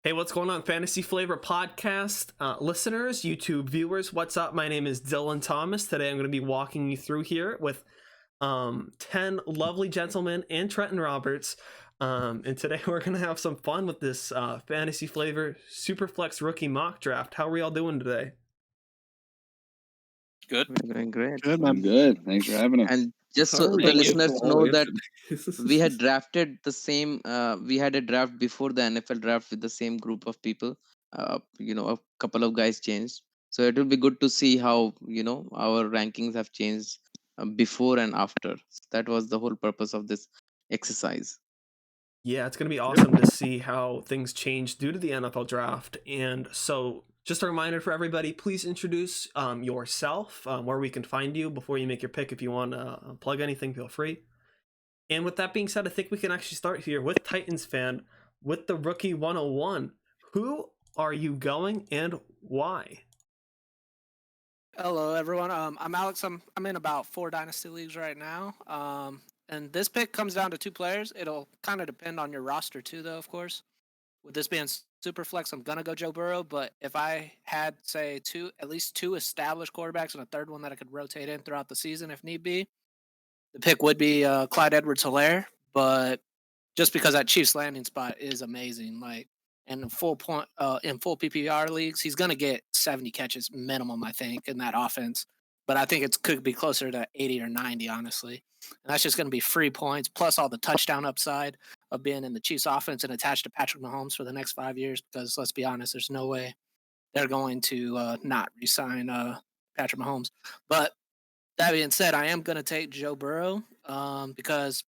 Hey, what's going on, Fantasy Flavor Podcast listeners, YouTube viewers? What's up? My name is Dylan Thomas. Today I'm going to be walking you through here with 10 lovely gentlemen and Trenton Roberts. And today we're going to have some fun with this Fantasy Flavor Superflex rookie mock draft. How are we all doing today? Good. We're doing great. Good, I'm man. good. Thanks for having us. And just so Alright. the Thank you. listeners All know good. that we had drafted the same, we had a draft before the NFL draft with the same group of people. A couple of guys changed. So it will be good to see how, our rankings have changed before and after. That was the whole purpose of this exercise. Yeah, it's going to be awesome to see how things change due to the NFL draft. And so, just a reminder for everybody, please introduce yourself, where we can find you before you make your pick. If you want to plug anything, feel free. And with that being said, I think we can actually start here with Titans fan with the rookie 101. Who are you going and why? Hello, everyone. I'm Alex. I'm in about 4 dynasty leagues right now. And this pick comes down to 2 players. It'll kind of depend on your roster too, though. Of course, with this being super flex, I'm gonna go Joe Burrow. But if I had, say, at least two established quarterbacks and a third one that I could rotate in throughout the season if need be, the pick would be Clyde Edwards-Helaire. But just because that Chiefs landing spot is amazing, like. And in full PPR leagues, he's going to get 70 catches minimum, I think, in that offense. But I think it could be closer to 80 or 90, honestly. And that's just going to be free points, plus all the touchdown upside of being in the Chiefs offense and attached to Patrick Mahomes for the next 5 years. Because let's be honest, there's no way they're going to not re-sign Patrick Mahomes. But that being said, I am going to take Joe Burrow because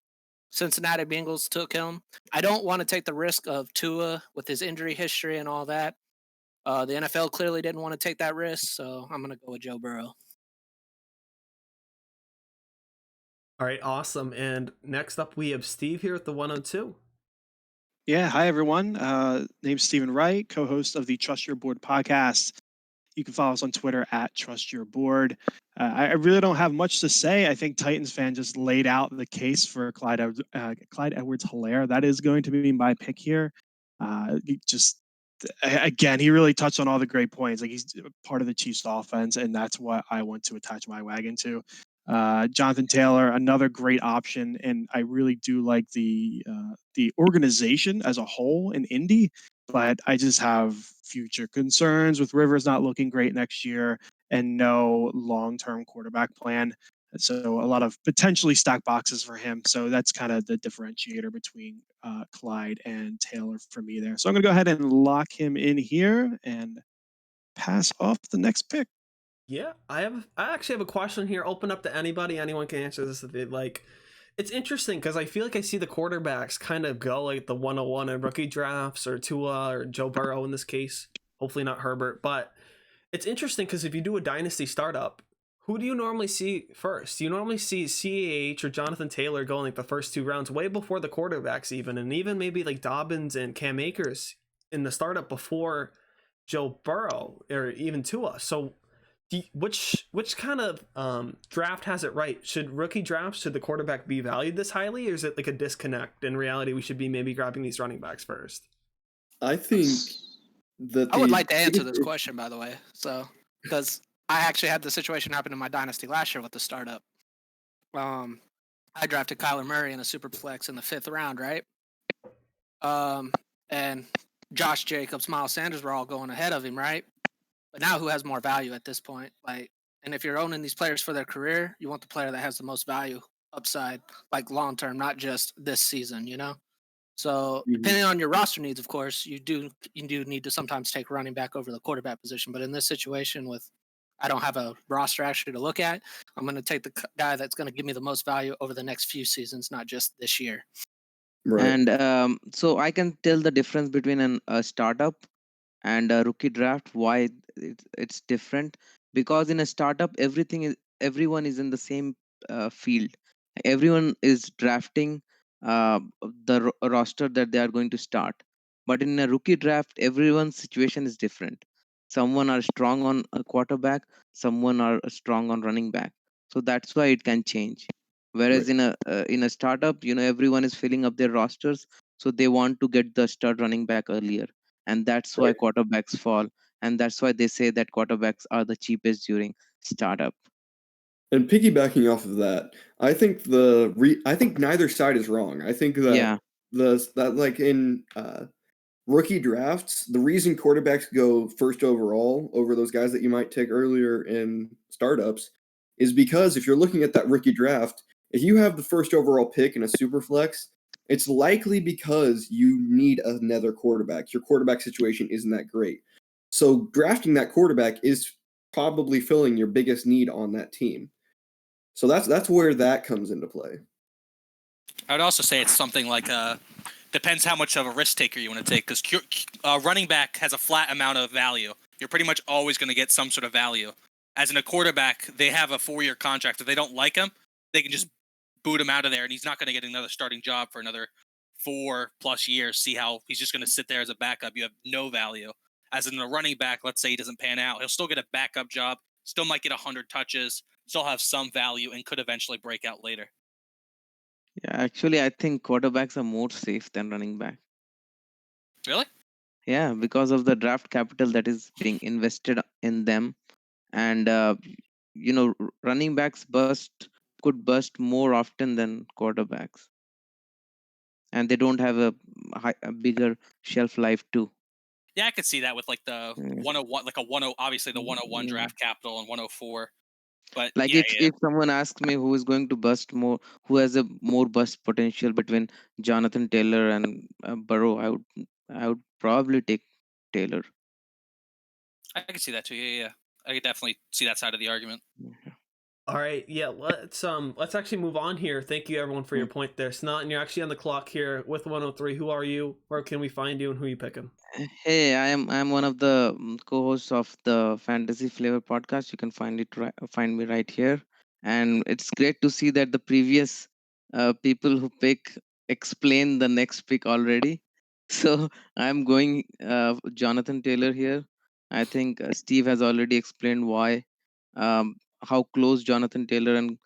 Cincinnati Bengals took him. I don't want to take the risk of Tua with his injury history and all that. The NFL clearly didn't want to take that risk, so I'm going to go with Joe Burrow. All right, awesome. And next up, we have Steve here at the 102. Yeah, hi everyone. Name's Stephen Wright, co-host of the Trust Your Board podcast. You can follow us on Twitter at Trust Your Board. I really don't have much to say. I think Titans fan just laid out the case for Clyde Edwards-Helaire. That is going to be my pick here. Again, he really touched on all the great points. Like, he's part of the Chiefs offense, and that's what I want to attach my wagon to. Jonathan Taylor, another great option, and I really do like the organization as a whole in Indy, but I just have future concerns with Rivers not looking great next year and no long-term quarterback plan. So a lot of potentially stacked boxes for him. So that's kind of the differentiator between Clyde and Taylor for me there. So I'm going to go ahead and lock him in here and pass off the next pick. Yeah, I actually have a question here. Open up to anybody. Anyone can answer this if they'd like. It's interesting because I feel like I see the quarterbacks kind of go like the 101 in rookie drafts, or Tua or Joe Burrow in this case. Hopefully not Herbert. But it's interesting because if you do a dynasty startup, who do you normally see first? You normally see CAH or Jonathan Taylor going like the first 2 rounds, way before the quarterbacks even. And even maybe like Dobbins and Cam Akers in the startup before Joe Burrow or even Tua. So which kind of draft has it right? Should rookie drafts, should the quarterback be valued this highly, or is it like a disconnect? In reality, we should be maybe grabbing these running backs first. I think that I would like to answer this question, by the way. So, because I actually had the situation happen in my dynasty last year with the startup. I drafted Kyler Murray in a super flex in the 5th round, right? And Josh Jacobs, Miles Sanders were all going ahead of him, right? But now who has more value at this point? Like, and if you're owning these players for their career, you want the player that has the most value upside, like long term, not just this season, you know? So depending on your roster needs, of course, you do need to sometimes take running back over the quarterback position. But in this situation with I don't have a roster actually to look at, I'm going to take the guy that's going to give me the most value over the next few seasons, not just this year. Right. And so I can tell the difference between a startup and a rookie draft, why it's different. Because in a startup, everyone is in the same field. Everyone is drafting the roster that they are going to start. But in a rookie draft, everyone's situation is different. Someone are strong on a quarterback, someone are strong on running back. So that's why it can change. Whereas Right. in a startup, everyone is filling up their rosters, so they want to get the stud running back earlier. and that's why Right. quarterbacks fall, and that's why they say that quarterbacks are the cheapest during startup. And piggybacking off of that, I think I think neither side is wrong. I think that Yeah, that like in rookie drafts, the reason quarterbacks go first overall over those guys that you might take earlier in startups is because if you're looking at that rookie draft, if you have the first overall pick in a super flex, it's likely because you need another quarterback. Your quarterback situation isn't that great. So drafting that quarterback is probably filling your biggest need on that team. So that's where that comes into play. I would also say it's something like depends how much of a risk taker you want to take, because running back has a flat amount of value. You're pretty much always going to get some sort of value. As in a quarterback, they have a 4-year contract. If they don't like him, they can just boot him out of there, and he's not going to get another starting job for another 4+ years. See how he's just going to sit there as a backup. You have no value. As in a running back, let's say he doesn't pan out, he'll still get a backup job, still might get 100 touches, still have some value, and could eventually break out later. yeah. Actually, I think quarterbacks are more safe than running back. Really? Yeah, because of the draft capital that is being invested in them, and running backs could bust more often than quarterbacks, and they don't have a bigger shelf life too. Yeah, I could see that with like the Yeah. 101, like a 10, obviously the 101 Yeah. draft capital and 104. But Like yeah, if someone asks me who is going to bust more, who has a more bust potential between Jonathan Taylor and Burrow, I would probably take Taylor. I can see that too. Yeah. I could definitely see that side of the argument. All right, yeah, let's actually move on here. Thank you everyone for your point there. Sanatan, you're actually on the clock here with 103. Who are you? Where can we find you, and who are you picking? Hey, I'm one of the co-hosts of the Fantasy Flavor podcast. You can find me right here, and it's great to see that the previous people who pick explain the next pick already. So I'm going Jonathan Taylor here. I think Steve has already explained why, how close Jonathan Taylor and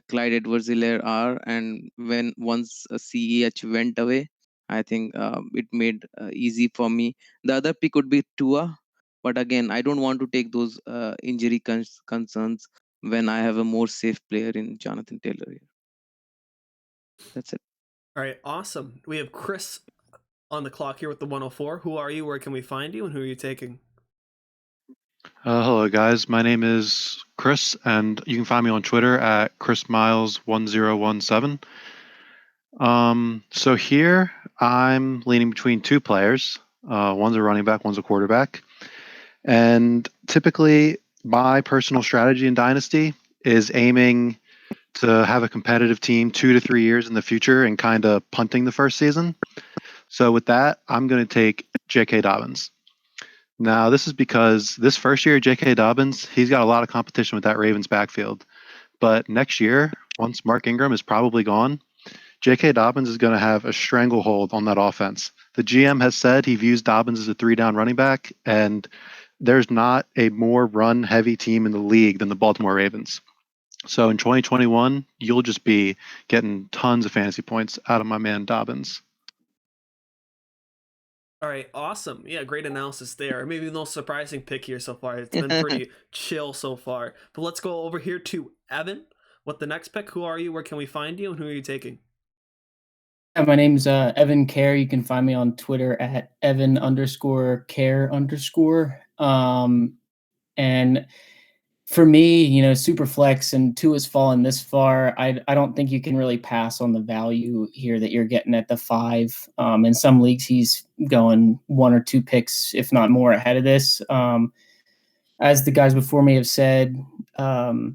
Clyde Edwards-Helaire are, and once CEH went away, I think it made easy for me. The other pick would be Tua, but again, I don't want to take those injury concerns when I have a more safe player in Jonathan Taylor here. That's it. All right, awesome. We have Chris on the clock here with the 104. Who are you? Where can we find you? And who are you taking? Hello, guys. My name is Chris, and you can find me on Twitter at ChrisMiles1017. So here I'm leaning between two players. One's a running back, one's a quarterback. And typically, my personal strategy in Dynasty is aiming to have a competitive team 2 to 3 years in the future and kind of punting the first season. So with that, I'm going to take J.K. Dobbins. Now, this is because this first year, J.K. Dobbins, he's got a lot of competition with that Ravens backfield. But next year, once Mark Ingram is probably gone, J.K. Dobbins is going to have a stranglehold on that offense. The GM has said he views Dobbins as a 3-down running back, and there's not a more run-heavy team in the league than the Baltimore Ravens. So in 2021, you'll just be getting tons of fantasy points out of my man Dobbins. All right, awesome. Yeah, great analysis there. Maybe the most surprising pick here so far. It's been pretty chill so far. But let's go over here to Evan. What the next pick? Who are you? Where can we find you? And who are you taking? My name's Evan Care. You can find me on Twitter at Evan_Care_. And for me, Superflex and Tua has fallen this far. I don't think you can really pass on the value here that you're getting at the 5. In some leagues, he's going 1 or 2 picks, if not more, ahead of this. As the guys before me have said, the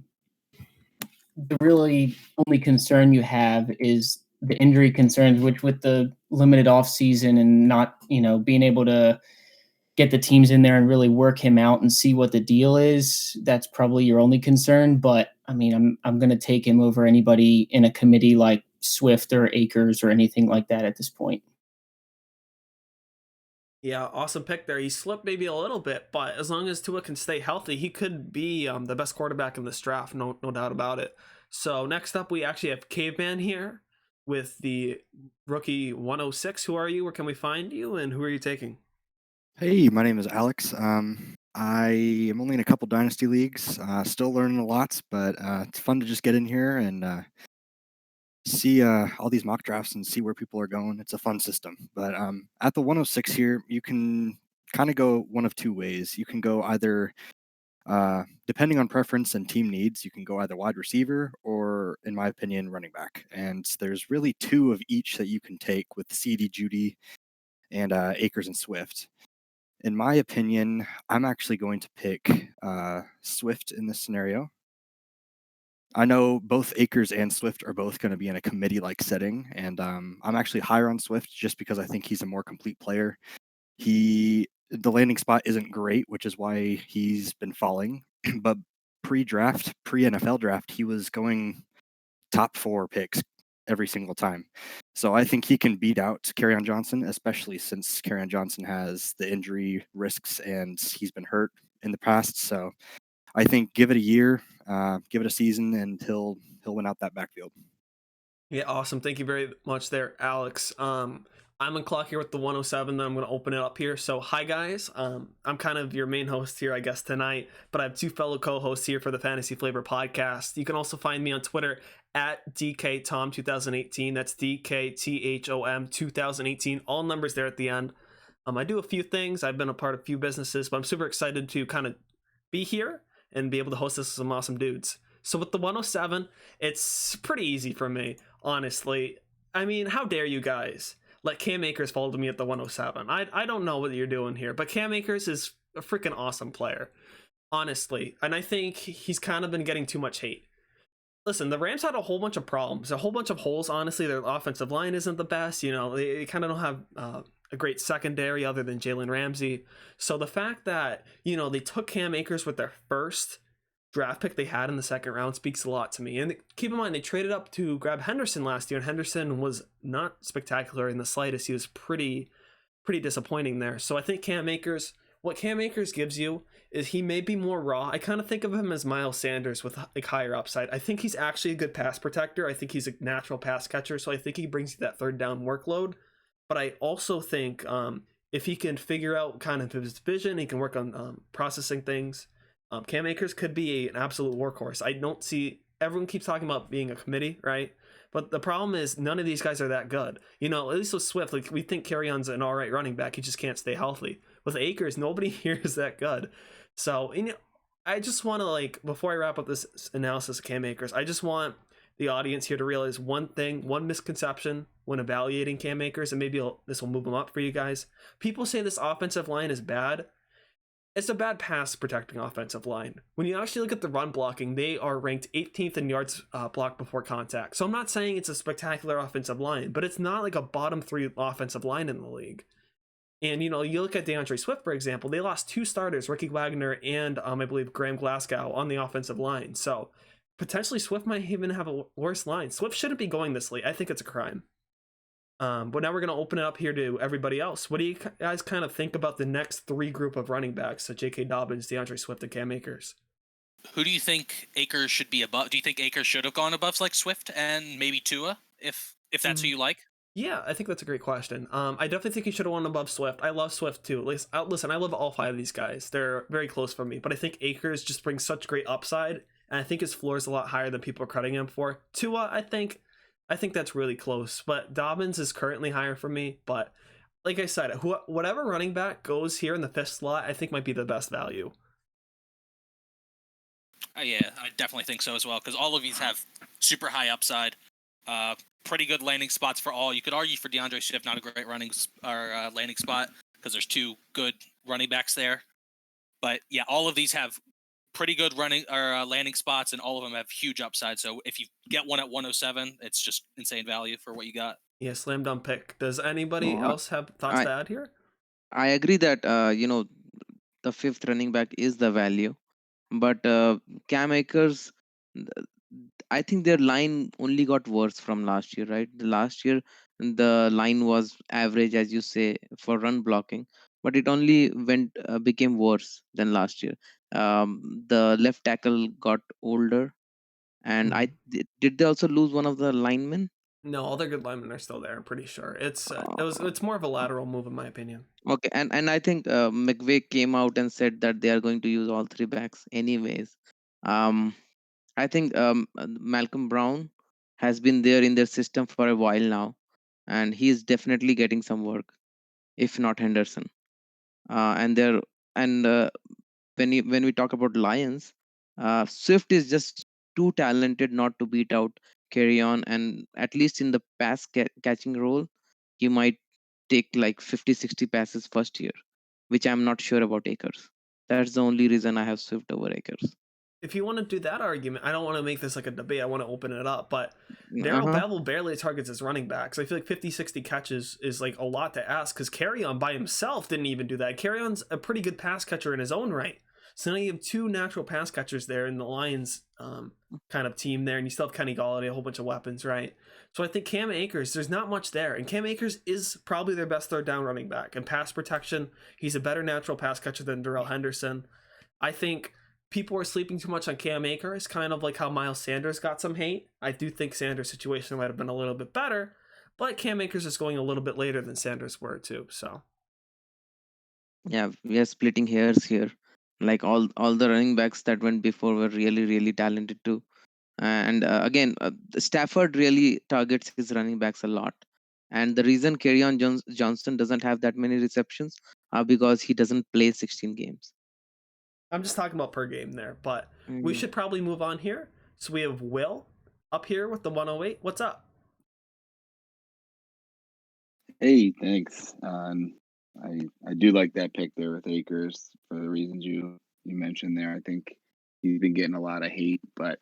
really only concern you have is the injury concerns, which with the limited offseason and not, being able to get the teams in there and really work him out and see what the deal is, that's probably your only concern. But I mean, I'm going to take him over anybody in a committee like Swift or Akers or anything like that at this point. Yeah, awesome pick there. He slipped maybe a little bit, but as long as Tua can stay healthy, he could be the best quarterback in this draft, no doubt about it. So next up, we actually have Caveman here with the rookie 106. Who are you? Where can we find you? And who are you taking? Hey, my name is Alex. I am only in a couple dynasty leagues, still learning a lot, but it's fun to just get in here and see all these mock drafts and see where people are going. It's a fun system. But at the 106 here, you can kind of go one of two ways. You can go either, depending on preference and team needs, you can go either wide receiver or, in my opinion, running back. And there's really two of each that you can take with CD, Judy, and Akers and Swift. In my opinion, I'm actually going to pick Swift in this scenario. I know both Akers and Swift are both going to be in a committee-like setting, and I'm actually higher on Swift just because I think he's a more complete player. The landing spot isn't great, which is why he's been falling. But pre-draft, pre-NFL draft, he was going top 4 picks every single time. So I think he can beat out Kerryon Johnson, especially since Kerryon Johnson has the injury risks and he's been hurt in the past. So I think give it a year, give it a season, and he'll win out that backfield. Yeah, awesome. Thank you very much there, Alex. I'm on clock here with the 107, then I'm going to open it up here. So, hi guys. I'm kind of your main host here, I guess, tonight, but I have 2 fellow co-hosts here for the Fantasy Flavor podcast. You can also find me on Twitter at DKTom2018. That's DKTHOM 2018. All numbers there at the end. I do a few things. I've been a part of a few businesses, but I'm super excited to kind of be here and be able to host this with some awesome dudes. So with the 107, it's pretty easy for me, honestly. I mean, how dare you guys let Cam Akers fall to me at the 107? I don't know what you're doing here, but Cam Akers is a freaking awesome player, honestly. And I think he's kind of been getting too much hate. Listen, the Rams had a whole bunch of problems, a whole bunch of holes, honestly. Their offensive line isn't the best. You know, they kind of don't have a great secondary other than Jalen Ramsey. So the fact that, you know, they took Cam Akers with their first draft pick they had in the second round speaks a lot to me. And keep in mind, they traded up to grab Henderson last year, and Henderson was not spectacular in the slightest. He was pretty disappointing there. So I think what Cam Akers gives you is he may be more raw. I kind of think of him as Miles Sanders with like higher upside. I think he's actually a good pass protector. I think he's a natural pass catcher, so I think he brings you that third down workload. But I also think if he can figure out kind of his vision, he can work on processing things. Cam Akers could be an absolute workhorse. I don't see, everyone keeps talking about being a committee, right? But the problem is none of these guys are that good. You know, at least with Swift, like we think Kerryon's an all right running back. He just can't stay healthy. With Akers, nobody here is that good. So, you know, I just want to, like, before I wrap up this analysis of Cam Akers, I just want the audience here to realize one thing, one misconception when evaluating Cam Akers, and maybe this will move him up for you guys. People say this offensive line is bad. It's a bad pass protecting offensive line. When you actually look at the run blocking, they are ranked 18th in yards blocked before contact. So I'm not saying it's a spectacular offensive line, but it's not like a bottom 3 offensive line in the league. And, you know, you look at DeAndre Swift, for example, they lost 2 starters, Ricky Wagner and I believe Graham Glasgow, on the offensive line. So potentially Swift might even have a worse line. Swift shouldn't be going this late. I think it's a crime. But now we're going to open it up here to everybody else. What do you guys kind of think about the next 3 group of running backs? So J.K. Dobbins, DeAndre Swift, and Cam Akers. Who do you think Akers should be above? Do you think Akers should have gone above like Swift and maybe Tua, if that's who you like? Yeah, I think that's a great question. I definitely think he should have won above Swift. I love Swift too. Listen, I love all 5 of these guys. They're very close for me. But I think Akers just brings such great upside, and I think his floor is a lot higher than people are crediting him for. Tua, I think that's really close. But Dobbins is currently higher for me. But like I said, whatever running back goes here in the 5th slot, I think might be the best value. Yeah, I definitely think so as well, because all of these have super high upside. Pretty good landing spots for all. You could argue for DeAndre Swift, not a great landing spot, because there's 2 good running backs there. But yeah, all of these have pretty good landing spots, and all of them have huge upside. So if you get one at 107, it's just insane value for what you got. Yeah, slam dunk pick. Does anybody else have thoughts to add here? I agree that you know, the 5th running back is the value, but Cam Akers, I think their line only got worse from last year, right? The last year the line was average, as you say, for run blocking, but it only became worse than last year. The left tackle got older, and did they also lose one of the linemen? No, all their good linemen are still there. I'm pretty sure. It's more of a lateral move in my opinion. Okay, and I think McVay came out and said that they are going to use all three backs anyways. I think Malcolm Brown has been there in their system for a while now, and he's definitely getting some work, if not Henderson. And there and when we talk about Lions, Swift is just too talented not to beat out On, and at least in the pass catching role, he might take like 50-60 passes first year, which I'm not sure about Akers. That's the only reason I have Swift over Akers. If you want to do that argument, I don't want to make this like a debate. I want to open it up, but Darrell Uh-huh. Bevell barely targets his running backs. I feel like 50-60 catches is like a lot to ask because On by himself didn't even do that. On's a pretty good pass catcher in his own right. So now you have two natural pass catchers there in the Lions kind of team there, and you still have Kenny Golladay, a whole bunch of weapons, right? So I think Cam Akers, there's not much there, and Cam Akers is probably their best third down running back. And pass protection, he's a better natural pass catcher than Darrell Henderson. I think people are sleeping too much on Cam Akers, kind of like how Miles Sanders got some hate. I do think Sanders' situation might have been a little bit better, but Cam Akers is going a little bit later than Sanders were too. So Yeah, we are splitting hairs here. Like all the running backs that went before were really talented too. And again, Stafford really targets his running backs a lot. And the reason Johnson doesn't have that many receptions are because he doesn't play 16 games. I'm just talking about per game there, but we should probably move on here. So we have Will up here with the 108. What's up? Hey, thanks. I do like that pick there with Akers for the reasons you mentioned there. I think he's been getting a lot of hate, but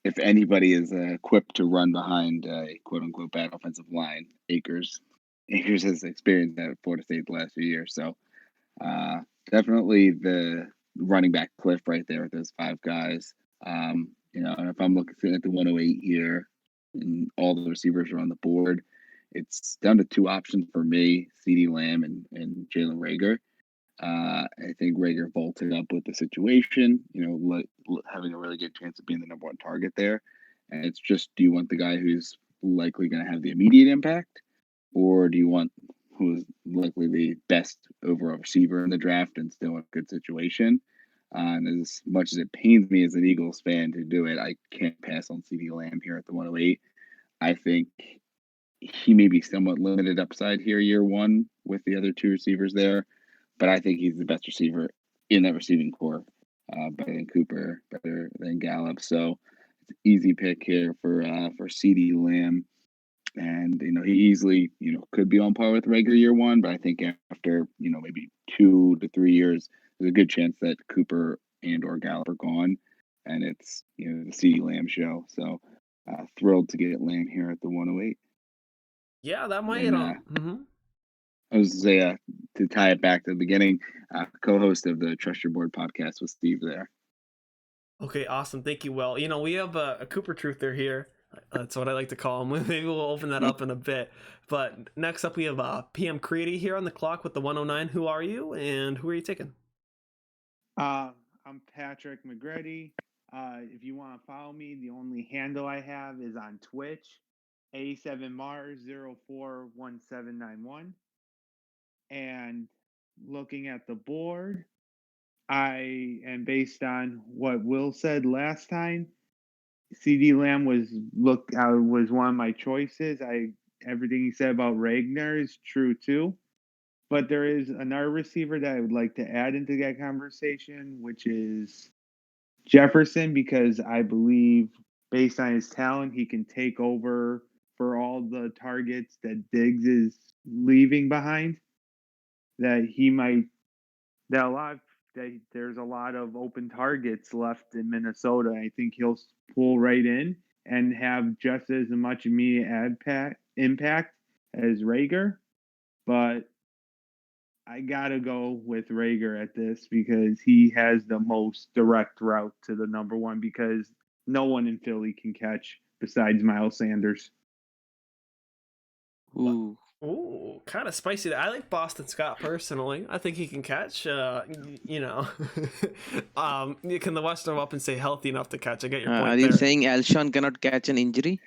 if anybody is equipped to run behind a quote unquote bad offensive line, Akers has experienced that at Florida State the last few years. So definitely the running back cliff right there with those five guys. And if I'm looking at the 108 here and all the receivers are on the board, it's down to two options for me: CeeDee Lamb and Jalen Reagor. I think Reagor bolted up with the situation, having a really good chance of being the number one target there. And it's just, do you want the guy who's likely going to have the immediate impact, or do you want who's likely the best overall receiver in the draft and still in a good situation? And as much as it pains me as an Eagles fan to do it, I can't pass on CeeDee Lamb here at the 108. I think he may be somewhat limited upside here year one with the other two receivers there, but I think he's the best receiver in that receiving core, better than Cooper, better than Gallup. So it's an easy pick here for CeeDee Lamb. And, he easily, could be on par with Reagor year one, but I think after, maybe 2 to 3 years, there's a good chance that Cooper and or Gallup are gone. And it's, the CeeDee Lamb show. So thrilled to get Lamb here at the 108. Yeah, that might. And, I was to tie it back to the beginning, co-host of the Trust Your Board podcast with Steve there. Okay, awesome. Thank you, Will. We have a Cooper Truther here. That's what I like to call him. Maybe we'll open that up in a bit. But next up, we have pmcready here on the clock with the 109. Who are you, and who are you taking? I'm Patrick McGrady. If you want to follow me, the only handle I have is on Twitch, A7Mars041791. And looking at the board, I am based on what Will said last time. CeeDee Lamb was one of my choices. Everything he said about Reagor is true too. But there is another receiver that I would like to add into that conversation, which is Jefferson, because I believe based on his talent, he can take over for all the targets that Diggs is leaving behind. There's a lot of open targets left in Minnesota. I think he'll pull right in and have just as much immediate impact as Reagor. But I gotta go with Reagor at this because he has the most direct route to the number one, because no one in Philly can catch besides Miles Sanders. Ooh. Ooh, kind of spicy. I like Boston Scott personally. I think he can catch. Can the Western weapons stay healthy enough to catch? I get your point. Are you saying Alshon cannot catch an injury?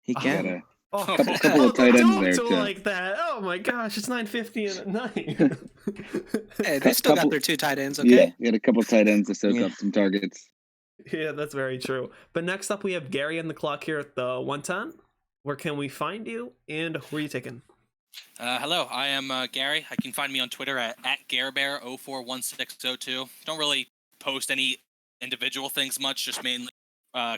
He Oh. can. Got a couple of tight ends don't there, do too. like that. Oh my gosh, it's 9:50 at night. Hey, they still got Couple- their 2 tight ends, Yeah, okay? you had a couple tight ends to soak Yeah. up some targets. Yeah, that's very true. But next up, we have Gary on the clock here at the 110. Where can we find you, and who are you taking? Hello, I am Gary. I can find me on Twitter at GareBear041602. Don't really post any individual things much, just mainly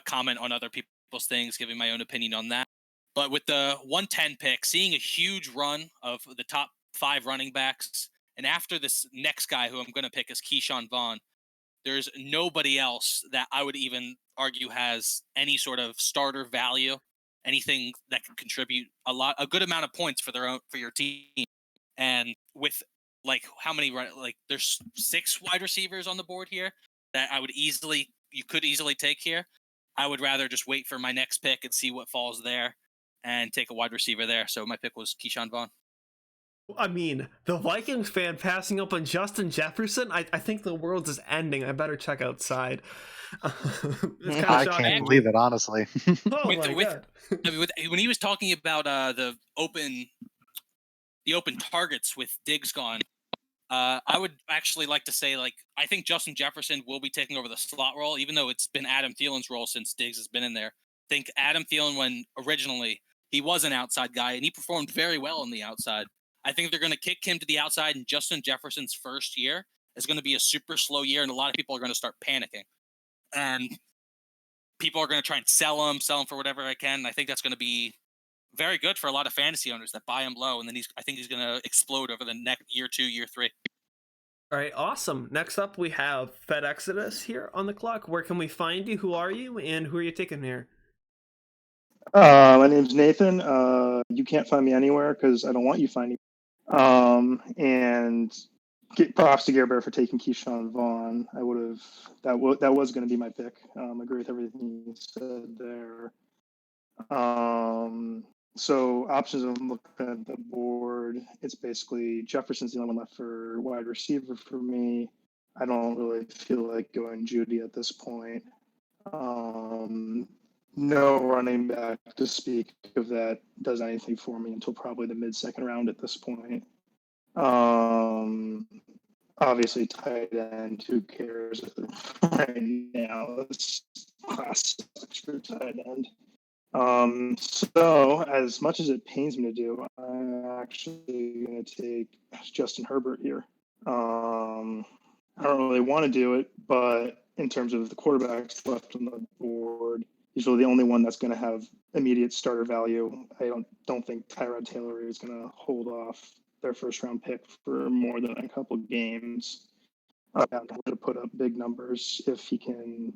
comment on other people's things, giving my own opinion on that. But with the 110 pick, seeing a huge run of the top 5 running backs, and after this next guy who I'm going to pick is Keyshawn Vaughan, there's nobody else that I would even argue has any sort of starter value, anything that can contribute a good amount of points for your team. And with like how many, like there's 6 wide receivers on the board here that you could easily take here. I would rather just wait for my next pick and see what falls there and take a wide receiver there. So my pick was Keyshawn Vaughan. I mean, the Vikings fan passing up on Justin Jefferson. I think the world is ending. I better check outside. It's kind I of shocking. can't believe it, honestly. Oh my god! When he was talking about the open targets with Diggs gone, I would actually like to say, like, I think Justin Jefferson will be taking over the slot role, even though it's been Adam Thielen's role since Diggs has been in there. I think Adam Thielen, when originally he was an outside guy, and he performed very well on the outside. I think they're going to kick him to the outside, and Justin Jefferson's first year is going to be a super slow year, and a lot of people are going to start panicking. And people are going to try and sell him for whatever I can. I think that's going to be very good for a lot of fantasy owners that buy him low, and then I think he's going to explode over the next year 2, year 3. All right, awesome. Next up, we have FedExodus here on the clock. Where can we find you? Who are you, and who are you taking here? My name's Nathan. You can't find me anywhere because I don't want you finding me. And get props to Gare Bear for taking Keyshawn Vaughan. I would have that was going to be my pick. Agree with everything you said there. So options I'm looking at the board. It's basically Jefferson's the only one left for wide receiver for me. I don't really feel like going Judy at this point. No running back to speak of that does anything for me until probably the mid-second round at this point. Obviously tight end, who cares right now? This class sucks for tight end. So as much as it pains me to do, I'm actually going to take Justin Herbert here. I don't really want to do it, but in terms of the quarterbacks left on the board, he's really the only one that's going to have immediate starter value. I don't think Tyrod Taylor is going to hold off their first round pick for more than a couple games. I'm going to put up big numbers if he can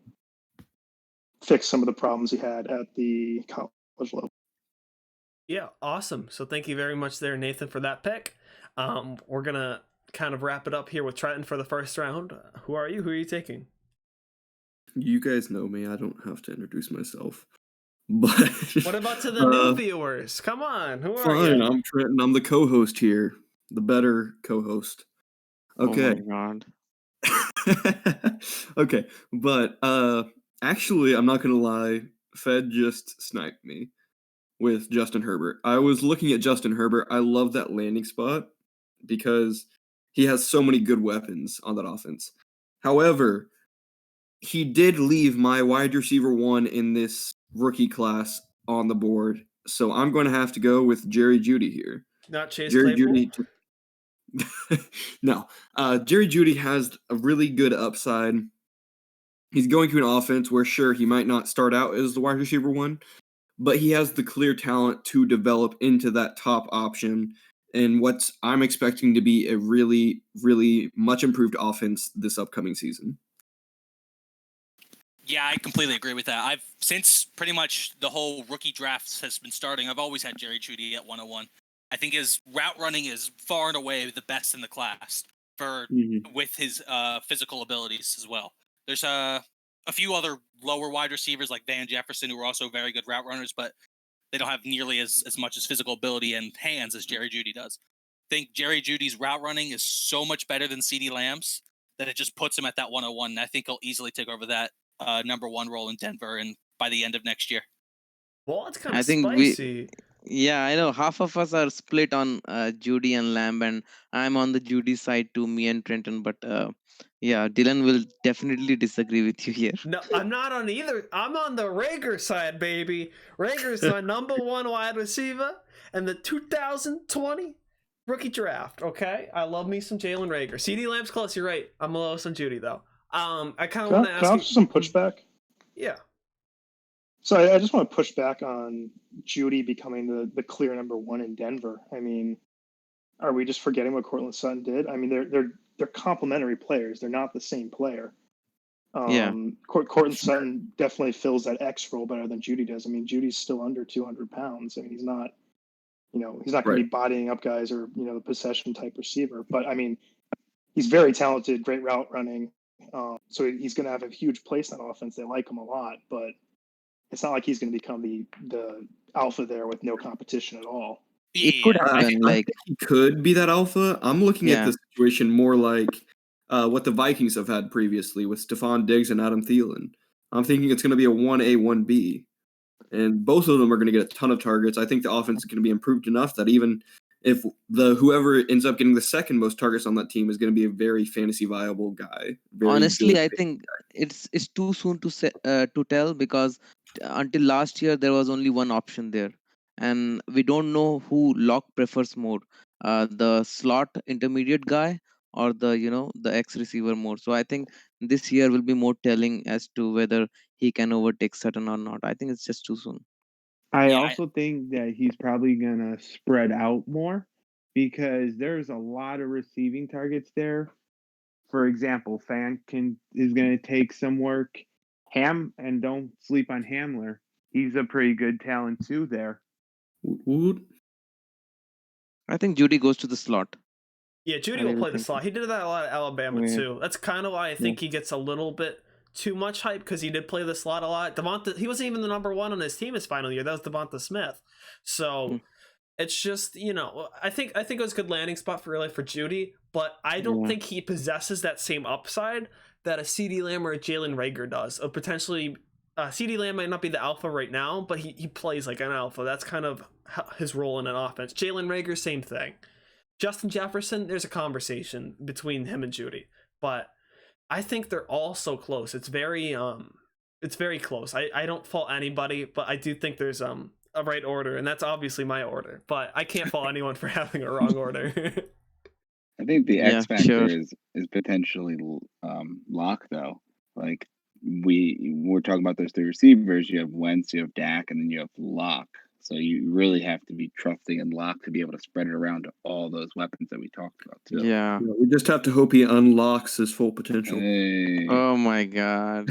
fix some of the problems he had at the college level. Yeah, awesome. So thank you very much there, Nathan, for that pick. We're going to kind of wrap it up here with Trenton for the first round. Who are you? Who are you taking? You guys know me. I don't have to introduce myself. But what about to the new viewers? Come on. Who are you? Fine, I'm Trenton. I'm the co-host here. The better co-host. Okay. Oh my god. Okay. But actually, I'm not going to lie. Fed just sniped me with Justin Herbert. I was looking at Justin Herbert. I love that landing spot because he has so many good weapons on that offense. However, he did leave my wide receiver 1 in this rookie class on the board. So I'm going to have to go with Jerry Judy here. Not Chase Jerry Claypool? Judy. No. Jerry Judy has a really good upside. He's going to an offense where, sure, he might not start out as the wide receiver 1, but he has the clear talent to develop into that top option and what I'm expecting to be a really, really much improved offense this upcoming season. Yeah, I completely agree with that. Since pretty much the whole rookie drafts has been starting, I've always had Jerry Judy at 101. I think his route running is far and away the best in the class with his physical abilities as well. There's a few other lower wide receivers like Van Jefferson who are also very good route runners, but they don't have nearly as much as physical ability and hands as Jerry Judy does. I think Jerry Judy's route running is so much better than CeeDee Lamb's that it just puts him at that 101. And I think he'll easily take over that number 1 role in Denver and by the end of next year. Well, it's kind I of think spicy. yeah, I know half of us are split on Judy and Lamb, and I'm on the Judy side too, me and Trenton. But yeah, Dylan will definitely disagree with you here. No, I'm not on either. I'm on the Rager side, baby. Rager's my number one wide receiver and the 2020 rookie draft. Okay, I love me some Jalen Rager. CD Lamb's close. You're right. I'm lowest on Judy though. I kind of want to Can I ask offer you. some pushback? Yeah. So I just want to push back on Judy becoming the clear number one in Denver. I mean, are we just forgetting what Cortland Sutton did? I mean, they're complementary players. They're not the same player. Yeah. Cortland Sutton definitely fills that X role better than Judy does. I mean, Judy's still under 200 pounds. I mean, he's not going to be bodying up guys or, the possession type receiver. But I mean, he's very talented, great route running. So he's going to have a huge place on offense. They like him a lot, but it's not like he's going to become the alpha there with no competition at all. It could I happen. think Like, he could be that alpha. I'm looking at yeah, the situation more like what the Vikings have had previously with Stephon Diggs and Adam Thielen. I'm thinking it's going to be a 1A, 1B. And both of them are going to get a ton of targets. I think the offense is going to be improved enough that even if whoever ends up getting the second most targets on that team is going to be a very fantasy viable guy. honestly, I think it's too soon to tell, because until last year there was only one option there, and we don't know who Locke prefers more, the slot intermediate guy or the X receiver more. So I think this year will be more telling as to whether he can overtake Sutton or not. I think it's just too soon. I Yeah, also think that he's probably going to spread out more because there's a lot of receiving targets there. For example, is going to take some work. And don't sleep on Hamler. He's a pretty good talent too there. I think Judy goes to the slot. Yeah, Judy will play the slot. He did that a lot at Alabama too. That's kind of why I think he gets a little bit too much hype, because he did play the slot a lot. He wasn't even the number one on his team his final year. That was Devonta Smith. So it's just, I think it was a good landing spot for Judy, but I don't think he possesses that same upside that a CeeDee Lamb or a Jalen Rager does. Of potentially, CeeDee Lamb might not be the alpha right now, but he plays like an alpha. That's kind of his role in an offense. Jalen Rager, same thing. Justin Jefferson, there's a conversation between him and Judy, but I think they're all so close. It's very close. I don't fault anybody, but I do think there's a right order, and that's obviously my order. But I can't fault anyone for having a wrong order. I think the X factor is potentially Locke, though. Like we're talking about those three receivers. You have Wentz, you have Dak, and then you have Locke. So you really have to be trusting in Locke to be able to spread it around to all those weapons that we talked about too. Yeah. We just have to hope he unlocks his full potential. Hey. Oh my God.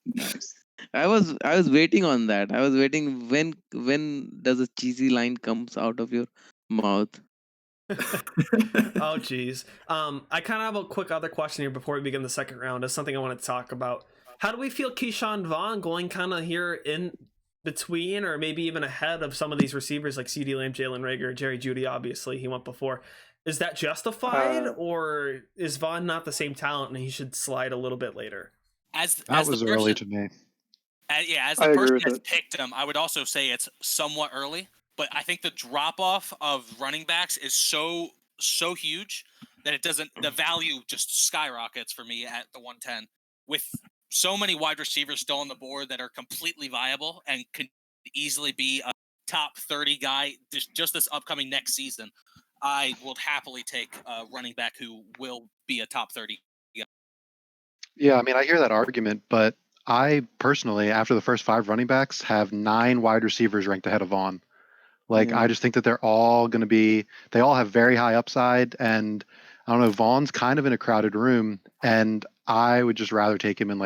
Nice. I was waiting on that. I was waiting when does a cheesy line comes out of your mouth. Oh geez. I kind of have a quick other question here before we begin the second round. It's something I want to talk about. How do we feel Keyshawn Vaughan going kind of here in between, or maybe even ahead of some of these receivers like CeeDee Lamb, Jalen Rager, Jerry Judy? Obviously, he went before. Is that justified, or is Vaughan not the same talent and he should slide a little bit later? That was early to me. As the person that's picked him, I would also say it's somewhat early. But I think the drop off of running backs is so huge that the value just skyrockets for me at the 110. With so many wide receivers still on the board that are completely viable and could easily be a top 30 guy just this upcoming next season, I will happily take a running back who will be a top 30 guy. Yeah, I mean, I hear that argument, but I personally, after the first 5 running backs, have 9 wide receivers ranked ahead of Vaughn. I just think that they're all going to be, they all have very high upside, and I don't know, Vaughn's kind of in a crowded room, and I would just rather take him in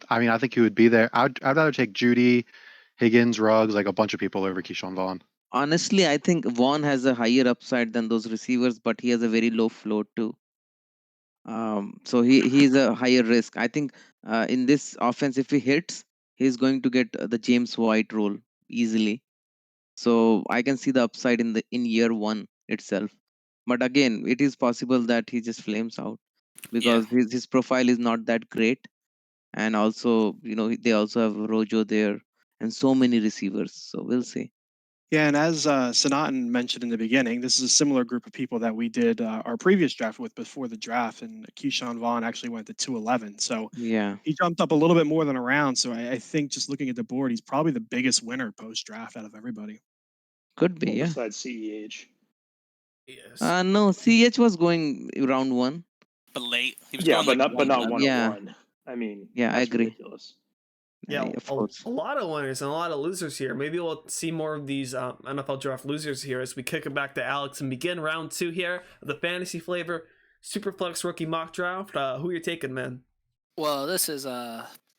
I think he would be there. I'd rather take Judy, Higgins, Ruggs, like a bunch of people over Keyshawn Vaughan. Honestly, I think Vaughan has a higher upside than those receivers, but he has a very low floor too. So he's a higher risk. I think in this offense, if he hits, he's going to get the James White role easily. So I can see the upside in year 1 itself. But again, it is possible that he just flames out because his profile is not that great. And also, they also have Rojo there. and so many receivers. So we'll see. Yeah, and as Sanatan mentioned in the beginning, this is a similar group of people that we did our previous draft with before the draft, and Keyshawn Vaughan actually went to 211. So Yeah, he jumped up a little bit more than a round. So I think just looking at the board, he's probably the biggest winner post-draft out of everybody. could be. Well, Yeah. besides CEH. Yes. No, CH was going round 1. But late. He was Yeah, going but like not one. Yeah. 101. I mean, Yeah, I that's agree. ridiculous. Yeah, Of course. a lot of winners and a lot of losers here. Maybe we'll see more of these NFL draft losers here as we kick it back to Alex and begin round 2 here of the fantasy flavor Superflex rookie mock draft. Who you taking, man? Well, this is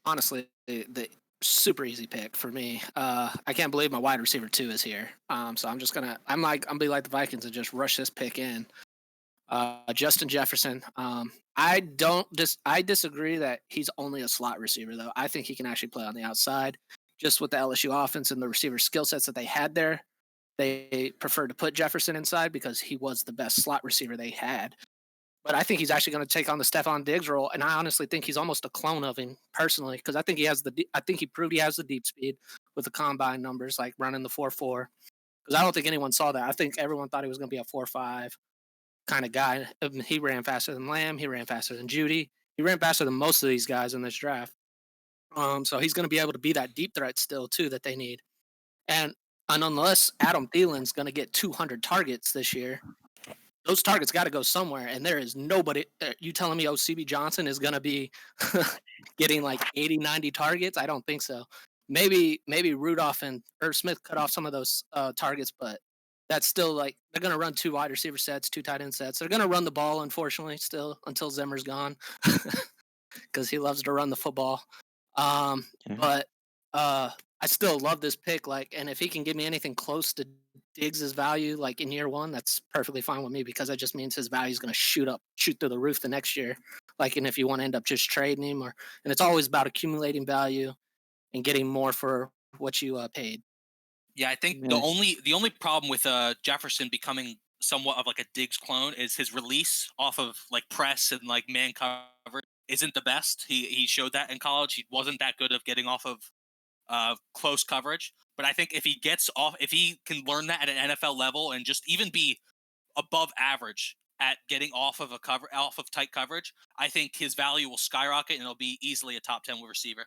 honestly the super easy pick for me. I can't believe my wide receiver 2 is here. So I'm just gonna be like the Vikings and just rush this pick in. Justin Jefferson. I disagree that he's only a slot receiver though. I think he can actually play on the outside. Just with the LSU offense and the receiver skill sets that they had there, they preferred to put Jefferson inside because he was the best slot receiver they had. But I think he's actually going to take on the Stephon Diggs role, and I honestly think he's almost a clone of him personally because I think he proved he has the deep speed with the combine numbers, like running the 4.4. Because I don't think anyone saw that. I think everyone thought he was going to be a 4.5 kind of guy. He ran faster than Lamb. He ran faster than Judy. He ran faster than most of these guys in this draft. So he's going to be able to be that deep threat still too that they need. And unless Adam Thielen's going to get 200 targets this year, those targets got to go somewhere. And there is nobody. You telling me CB Johnson is going to be getting like 80, 90 targets? I don't think so. Maybe Rudolph and Irv Smith cut off some of those targets, but that's still like they're going to run 2 wide receiver sets, 2 tight end sets. They're going to run the ball, unfortunately, still until Zimmer's gone because he loves to run the football. But I still love this pick. Like, and if he can give me anything close to Diggs' value, like in year 1, that's perfectly fine with me because that just means his value is going to shoot through the roof the next year. Like, and if you want to end up just trading him, and it's always about accumulating value and getting more for what you paid. Yeah, I think the only problem with Jefferson becoming somewhat of like a Diggs clone is his release off of like press and like man coverage isn't the best. He showed that in college. He wasn't that good of getting off of close coverage. But I think if he can learn that at an NFL level and just even be above average at getting off of tight coverage, I think his value will skyrocket and it'll be easily a top 10 receiver.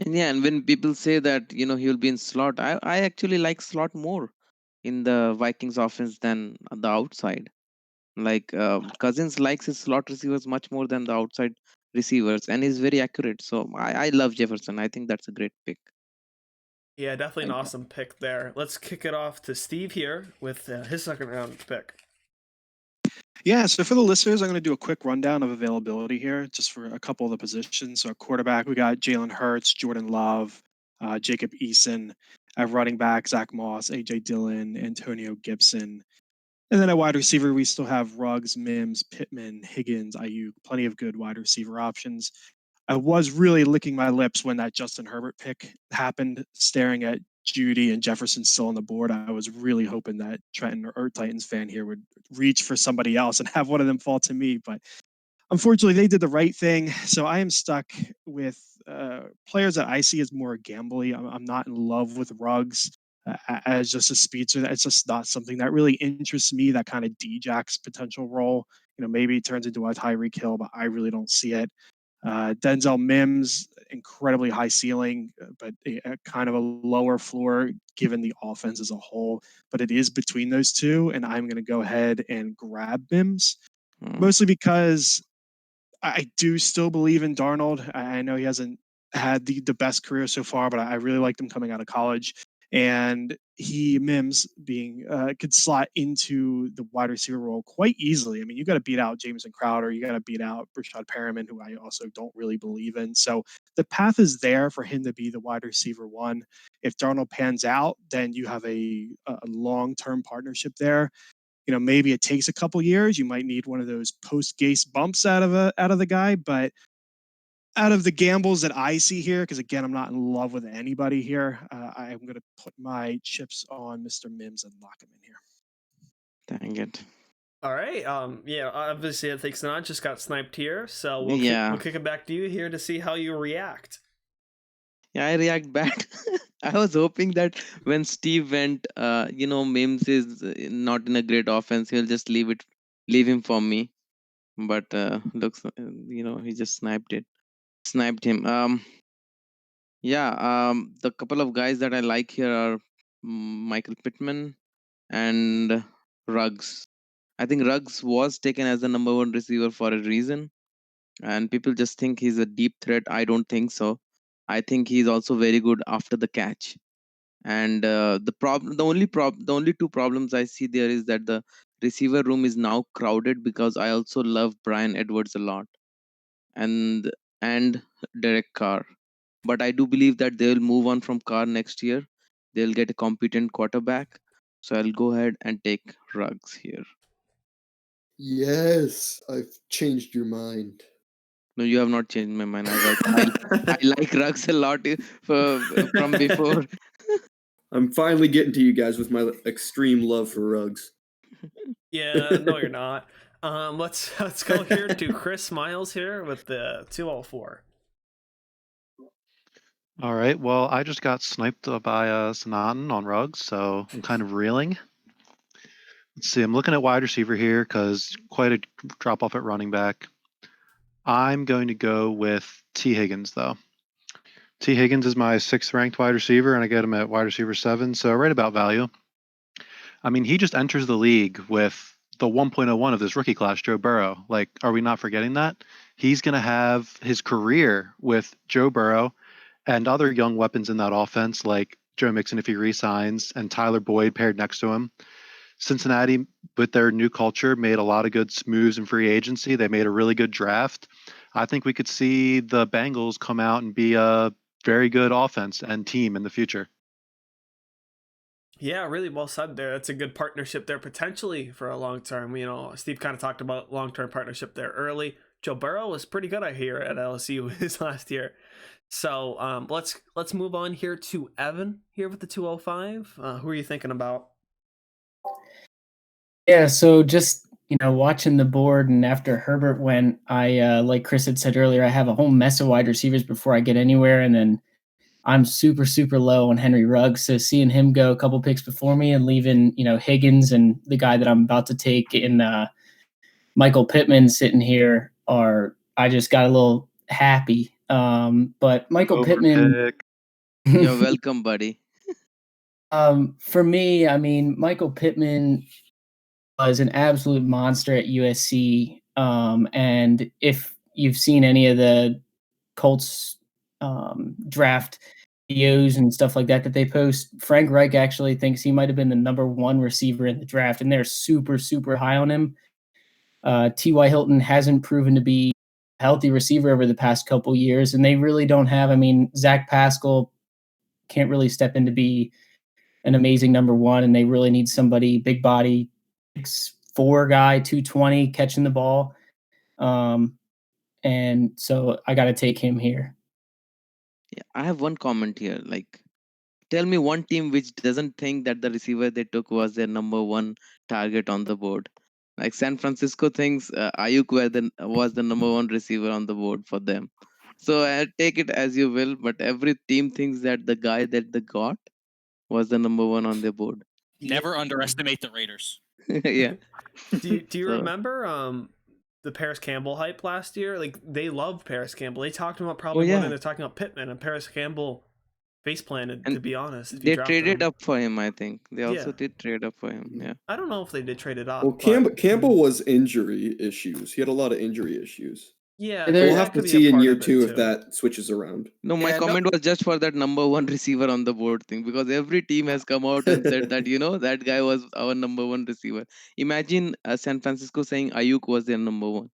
And yeah, and when people say that, he will be in slot, I actually like slot more in the Vikings offense than the outside. Like Cousins likes his slot receivers much more than the outside receivers, and he's very accurate. So I love Jefferson. I think that's a great pick. Yeah, definitely an awesome pick there. Let's kick it off to Steve here with his second round pick. Yeah, so for the listeners, I'm going to do a quick rundown of availability here, just for a couple of the positions. So quarterback, we got Jalen Hurts, Jordan Love, Jacob Eason. At running back, Zach Moss, A.J. Dillon, Antonio Gibson. And then at wide receiver, we still have Ruggs, Mims, Pittman, Higgins, Ayuk, plenty of good wide receiver options. I was really licking my lips when that Justin Herbert pick happened, staring at Judy and Jefferson still on the board. I was really hoping that Trenton or Titans fan here would reach for somebody else and have one of them fall to me. But unfortunately, they did the right thing. So I am stuck with players that I see as more gambly. I'm not in love with Ruggs as just a speedster. It's just not something that really interests me, that kind of D-Jack's potential role. Maybe it turns into a Tyreek Hill, but I really don't see it. Denzel Mims, incredibly high ceiling, but a kind of a lower floor given the offense as a whole. But it is between those two, and I'm going to go ahead and grab Mims, mostly because I do still believe in Darnold. I know he hasn't had the best career so far, but I really liked him coming out of college. And Mims being could slot into the wide receiver role quite easily. I mean, you got to beat out Jameson Crowder, you got to beat out Brashad Perriman, who I also don't really believe in. So the path is there for him to be the wide receiver 1. If Darnold pans out, then you have a long-term partnership there. Maybe it takes a couple years. You might need one of those post-Gase bumps out of the guy, but out of the gambles that I see here, because again, I'm not in love with anybody here, I'm going to put my chips on Mr. Mims and lock him in here. Dang it. All right. Yeah, obviously I think Sanatan just got sniped here, so we'll kick it back to you here to see how you react. Yeah, I react back. I was hoping that when Steve went, Mims is not in a great offense. He'll just leave him for me. But looks, he just sniped him. The couple of guys that I like here are Michael Pittman and Ruggs. I think Ruggs was taken as the number one receiver for a reason, and people just think he's a deep threat. I don't think so. I think he's also very good after the catch. And the only two problems I see there is that the receiver room is now crowded because I also love Brian Edwards a lot, and Derek Carr. But I do believe that they'll move on from Carr next year. They'll get a competent quarterback. So I'll go ahead and take Ruggs here. Yes, I've changed your mind. No, you have not changed my mind. I like Ruggs a lot from before. I'm finally getting to you guys with my extreme love for Ruggs. Yeah, no, you're not. Let's go here to Chris Miles here with the 204. All right. Well, I just got sniped by Sanatan on Ruggs, so I'm kind of reeling. Let's see. I'm looking at wide receiver here because quite a drop off at running back. I'm going to go with T. Higgins, though. T. Higgins is my 6th ranked wide receiver, and I get him at wide receiver 7, so right about value. I mean, he just enters the league with the 1.01 of this rookie class, Joe Burrow. Like, are we not forgetting that? He's going to have his career with Joe Burrow and other young weapons in that offense, like Joe Mixon if he resigns, and Tyler Boyd paired next to him. Cincinnati, with their new culture, made a lot of good moves in free agency. They made a really good draft. I think we could see the Bengals come out and be a very good offense and team in the future. Yeah, really well said there. That's a good partnership there potentially for a long term. Steve kind of talked about long-term partnership there early. Joe Burrow was pretty good, I hear, at LSU his last year. So let's move on here to Evan here with the 205. Who are you thinking about? Yeah, so just watching the board, and after Herbert went, I like Chris had said earlier, I have a whole mess of wide receivers before I get anywhere, and then I'm super, super low on Henry Ruggs. So seeing him go a couple picks before me and leaving, Higgins and the guy that I'm about to take in Michael Pittman sitting here I just got a little happy. But Michael Pittman. You're welcome, buddy. For me, I mean, Michael Pittman was an absolute monster at USC. And if you've seen any of the Colts draft videos and stuff like that they post, Frank Reich actually thinks he might have been the number 1 receiver in the draft, and they're super, super high on him. T.Y. Hilton hasn't proven to be a healthy receiver over the past couple years, and they really don't have. I mean, Zach Pascal can't really step in to be an amazing number 1, and they really need somebody big body, 6'4" guy, 220 catching the ball. And so I got to take him here. Yeah, I have one comment here. Like, tell me one team which doesn't think that the receiver they took was their number 1 target on the board. Like San Francisco thinks Ayuk was the number 1 receiver on the board for them. So take it as you will, but every team thinks that the guy that they got was the number 1 on their board. Never underestimate the Raiders. Yeah. Do you remember the Paris Campbell hype last year? Like, they loved Paris Campbell. They talked about probably more than they're talking about Pittman, and Paris Campbell face planted, to be honest. They traded up for him, I think. They also did trade up for him. Yeah. I don't know if they did trade it up. Well, Campbell was injury issues. He had a lot of injury issues. Yeah, we'll have to see in year 2 if that switches around. No, my comment was just for that number 1 receiver on the board thing, because every team has come out and said that, that guy was our number 1 receiver. Imagine San Francisco saying Ayuk was their number 1.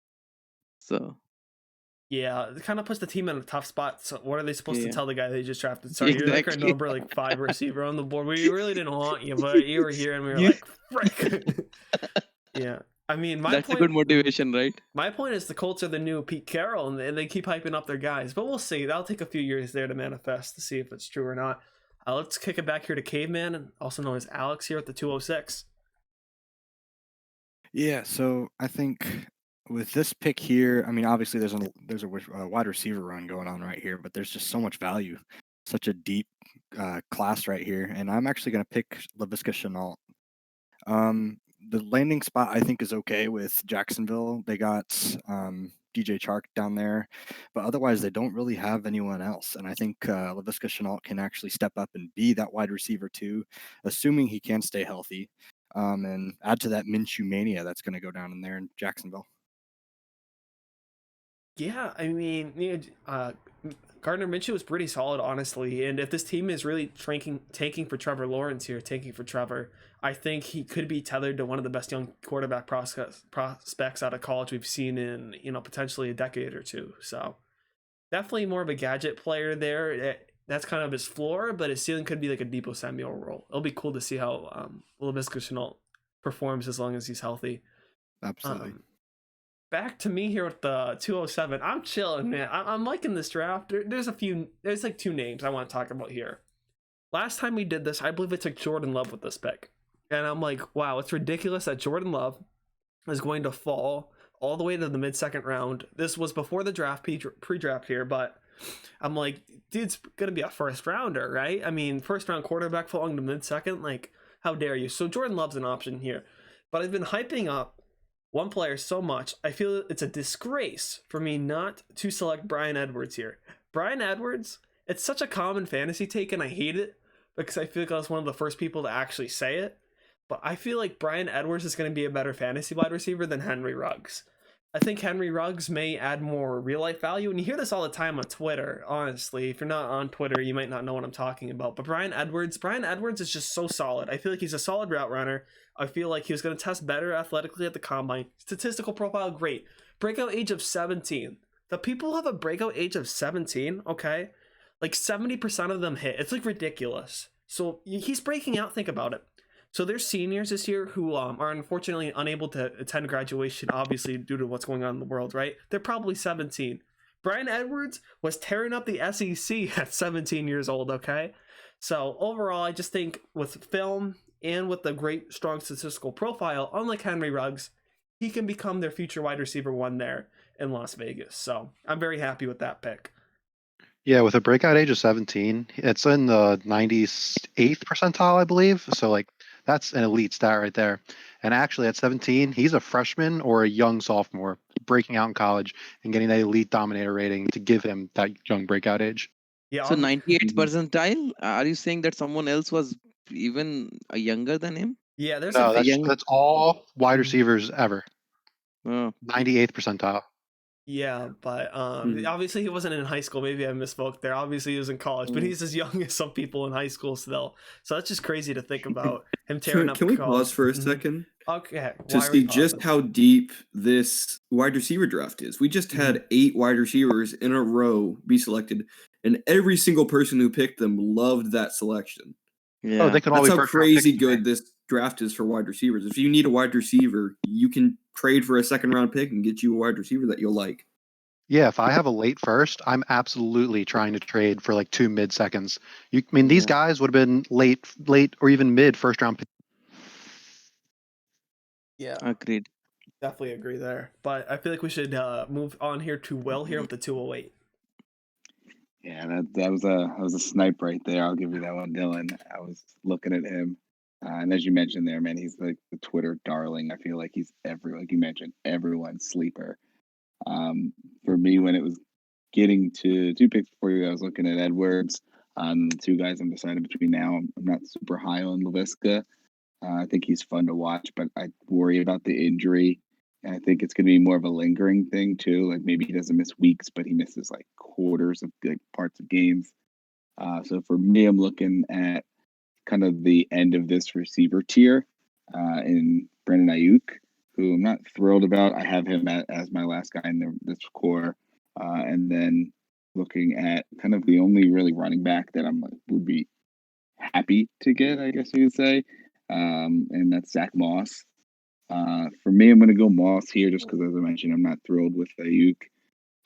So. Yeah, it kind of puts the team in a tough spot. So what are they supposed to tell the guy they just drafted? Sorry, exactly. You're like our number 5 receiver on the board. We really didn't want you, but you were here, and we were like, frick. Yeah. I mean, that's a good motivation, right? My point is the Colts are the new Pete Carroll, and they keep hyping up their guys. But we'll see. That'll take a few years there to manifest to see if it's true or not. Let's kick it back here to Caveman, also known as Alex, here at the 206. Yeah, so I think with this pick here, I mean, obviously there's a wide receiver run going on right here, but there's just so much value such a deep class right here, and I'm actually going to pick Laviska Shenault. The landing spot I think is okay with Jacksonville. They got DJ Chark down there, but otherwise they don't really have anyone else. And I think Laviska Shenault can actually step up and be that wide receiver too, assuming he can stay healthy, and add to that Minshew mania that's going to go down in there in Jacksonville. Yeah, I mean, Gardner Minshew was pretty solid, honestly. And if this team is really tanking for Trevor Lawrence here, tanking for Trevor, I think he could be tethered to one of the best young quarterback prospects out of college we've seen in, potentially a decade or two. So definitely more of a gadget player there. That's kind of his floor, but his ceiling could be like a Deebo Samuel role. It'll be cool to see how Laviska Shenault performs as long as he's healthy. Absolutely. Back to me here with the 207. I'm chilling, man. I'm liking this draft. There's like two names I want to talk about here. Last time we did this, I believe I took Jordan Love with this pick. And I'm like, wow, it's ridiculous that Jordan Love is going to fall all the way to the mid-second round. This was before the draft, pre-draft here, but I'm like, dude's going to be a first rounder, right? I mean, first round quarterback falling to mid-second, like, how dare you? So Jordan Love's an option here. But I've been hyping up one player so much, I feel it's a disgrace for me not to select Bryan Edwards here. Bryan Edwards, it's such a common fantasy take, and I hate it because I feel like I was one of the first people to actually say it. But I feel like Bryan Edwards is going to be a better fantasy wide receiver than Henry Ruggs. I think Henry Ruggs may add more real-life value, and you hear this all the time on Twitter, honestly. If you're not on Twitter, you might not know what I'm talking about. But Bryan Edwards is just so solid. I feel like he's a solid route runner. I feel like he was going to test better athletically at the combine. Statistical profile, great. Breakout age of 17. The people who have a breakout age of 17, okay? Like 70% of them hit. It's like ridiculous. So he's breaking out, think about it. So there's seniors this year who are unfortunately unable to attend graduation, obviously due to what's going on in the world, right? They're probably 17. Bryan Edwards was tearing up the SEC at 17 years old, okay? So overall, I just think with film and with the great, strong statistical profile, unlike Henry Ruggs, he can become their future wide receiver one there in Las Vegas. So I'm very happy with that pick. Yeah, with a breakout age of 17, it's in the 98th percentile, I believe. So, like, that's an elite stat right there. And actually, at 17, he's a freshman or a young sophomore breaking out in college and getting that elite dominator rating to give him that young breakout age. Yeah. So 98th percentile? Are you saying that someone else was even younger than him? Yeah, there's no, that's all wide receivers ever. Oh. 98th percentile. Yeah, but obviously he wasn't in high school. Maybe I misspoke there. Obviously he was in college, but he's as young as some people in high school still. So that's just crazy to think about him tearing up. Can we pause for a second? Okay. To see just how deep this wide receiver draft is. We just had 8 wide receivers in a row be selected, and every single person who picked them loved that selection. Yeah. Oh, they can all That's be how crazy good this draft is for wide receivers. If you need a wide receiver, you can trade for a second round pick and get you a wide receiver that you'll like. Yeah, if I have a late first, I'm absolutely trying to trade for like 2 mid seconds. These guys would have been late or even mid first round pick. Yeah, agreed. Definitely agree there. But I feel like we should move on here to Will here with the 208. Yeah, that was a snipe right there. I'll give you that one, Dylan. I was looking at him, and as you mentioned there, man, he's like the Twitter darling. I feel like he's like you mentioned, everyone's sleeper. For me, when it was getting to 2 picks before you, I was looking at Edwards. The 2 guys I'm deciding between now. I'm not super high on Laviska. I think he's fun to watch, but I worry about the injury. And I think it's going to be more of a lingering thing too. Like maybe he doesn't miss weeks, but he misses like quarters of like parts of games. So for me, I'm looking at kind of the end of this receiver tier in Brandon Ayuk, who I'm not thrilled about. I have him as my last guy in this core. And then looking at kind of the only really running back that I'm like would be happy to get, I guess you could say. And that's Zach Moss. For me, I'm going to go Moss here just because, as I mentioned, I'm not thrilled with Ayuk.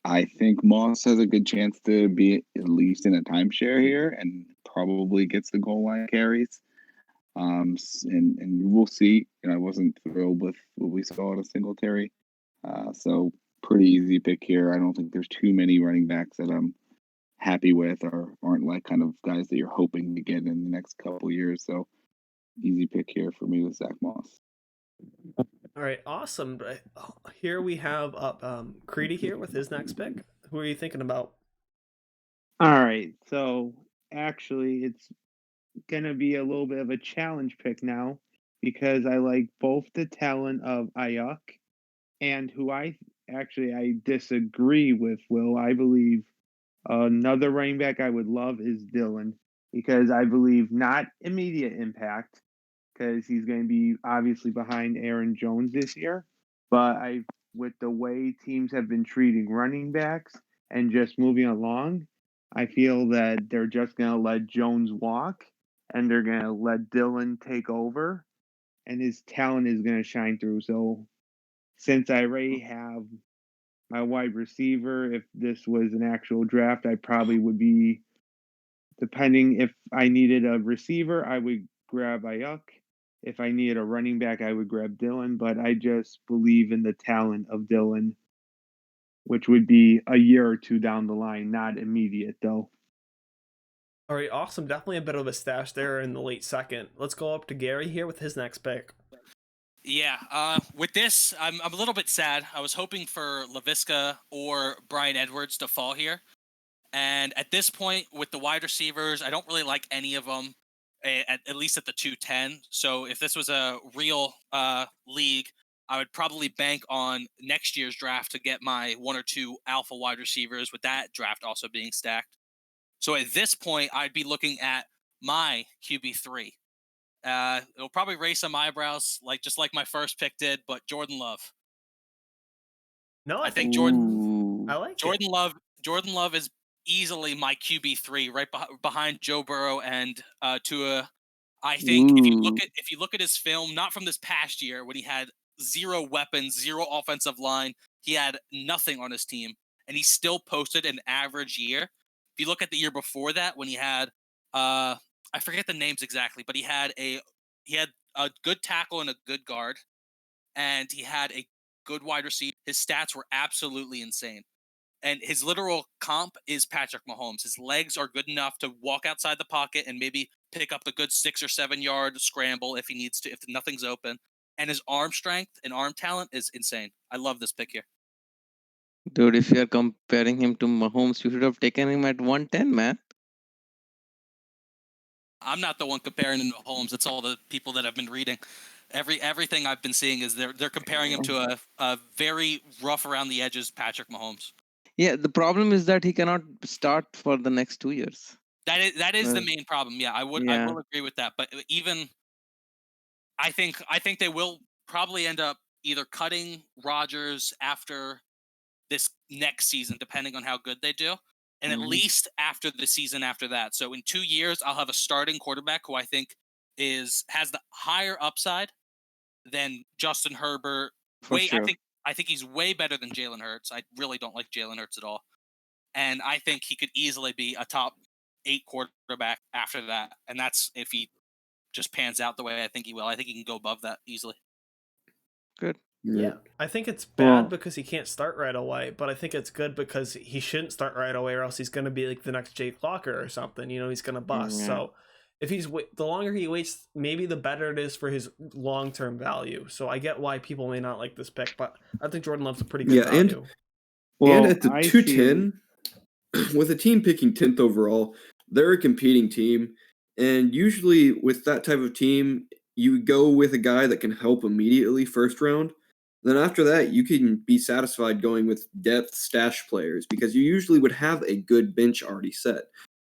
I think Moss has a good chance to be at least in a timeshare here and probably gets the goal line carries. And we'll see. I wasn't thrilled with what we saw at a Singletary. So pretty easy pick here. I don't think there's too many running backs that I'm happy with or aren't like kind of guys that you're hoping to get in the next couple years. So easy pick here for me with Zach Moss. All right, awesome. Here we have Creedy here with his next pick. Who are you thinking about? All right, so actually, it's gonna be a little bit of a challenge pick now because I like both the talent of Ayuk and who I disagree with. Will I believe another running back I would love is Dylan because I believe not immediate impact because he's going to be obviously behind Aaron Jones this year, but with the way teams have been treating running backs and just moving along, I feel that they're just going to let Jones walk and they're going to let Dylan take over and his talent is going to shine through. So since I already have my wide receiver, if this was an actual draft, I probably would be, depending if I needed a receiver, I would grab Ayuk. If I needed a running back, I would grab Dylan, but I just believe in the talent of Dylan, which would be a year or two down the line, not immediate though. All right, awesome. Definitely a bit of a stash there in the late second. Let's go up to Gary here with his next pick. Yeah, with this, I'm a little bit sad. I was hoping for LaVisca or Bryan Edwards to fall here. And at this point, with the wide receivers, I don't really like any of them, at least at the 210. So if this was a real league, I would probably bank on next year's draft to get my one or two alpha wide receivers, with that draft also being stacked. So at this point, I'd be looking at my QB3. It'll probably raise some eyebrows, just like my first pick did, but Jordan Love. No, I think I like Jordan Love. Jordan Love is easily my QB3, right behind Joe Burrow and Tua. I think if you look at his film, not from this past year when he had zero weapons, zero offensive line, he had nothing on his team, and he still posted an average year. If you look at the year before that, when he had I forget the names exactly, but he had a good tackle and a good guard, and he had a good wide receiver. His stats were absolutely insane. And his literal comp is Patrick Mahomes. His legs are good enough to walk outside the pocket and maybe pick up a good 6 or 7 yard scramble if he needs to, if nothing's open. And his arm strength and arm talent is insane. I love this pick here. Dude, if you are comparing him to Mahomes, you should have taken him at 110, man. I'm not the one comparing him to Mahomes. It's all the people that I've been reading. Everything I've been seeing is they're comparing him to a very rough around the edges Patrick Mahomes. Yeah, the problem is that he cannot start for the next 2 years. That is the main problem. Yeah, I will agree with that. But even I think they will probably end up either cutting Rodgers after this next season, depending on how good they do, and at least after the season after that. So in 2 years, I'll have a starting quarterback who I think has the higher upside than Justin Herbert. Sure. I think he's way better than Jalen Hurts. I really don't like Jalen Hurts at all. And I think he could easily be a top 8 quarterback after that. And that's if he just pans out the way I think he will. I think he can go above that easily. Good. Yeah, I think it's bad because he can't start right away, but I think it's good because he shouldn't start right away, or else he's going to be like the next Jake Locker or something. He's going to bust. So if the longer he waits, maybe the better it is for his long-term value. So I get why people may not like this pick, but I think Jordan Love's a pretty good value. And at the 210, with a team picking 10th overall, they're a competing team. And usually with that type of team, you go with a guy that can help immediately first round. Then after that, you can be satisfied going with depth stash players because you usually would have a good bench already set.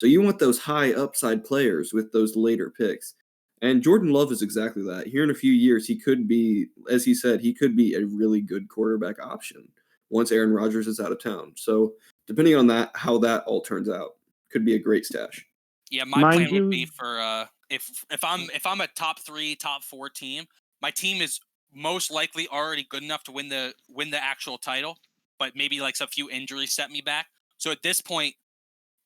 So you want those high upside players with those later picks. And Jordan Love is exactly that. Here in a few years, he could be, as he said, he could be a really good quarterback option once Aaron Rodgers is out of town. So depending on that, how that all turns out, could be a great stash. Yeah, my plan would be for if I'm a top 3, top 4 team, my team is most likely already good enough to win the actual title, but maybe like a few injuries set me back. So at this point,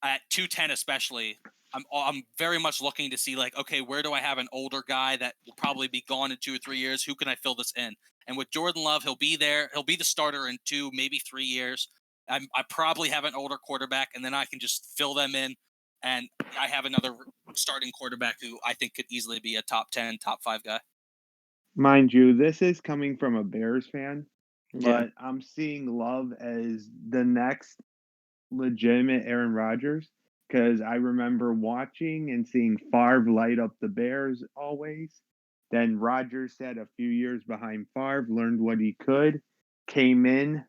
at 210 especially, I'm very much looking to see okay, where do I have an older guy that will probably be gone in 2 or 3 years? Who can I fill this in? And with Jordan Love, he'll be there. He'll be the starter in 2, maybe 3 years. I probably have an older quarterback, and then I can just fill them in, and I have another starting quarterback who I think could easily be a top 10, top 5 guy. Mind you, this is coming from a Bears fan, Yeah. but I'm seeing Love as the next legitimate Aaron Rodgers because I remember watching and seeing Favre light up the Bears always. Then Rodgers sat a few years behind Favre, learned what he could, came in,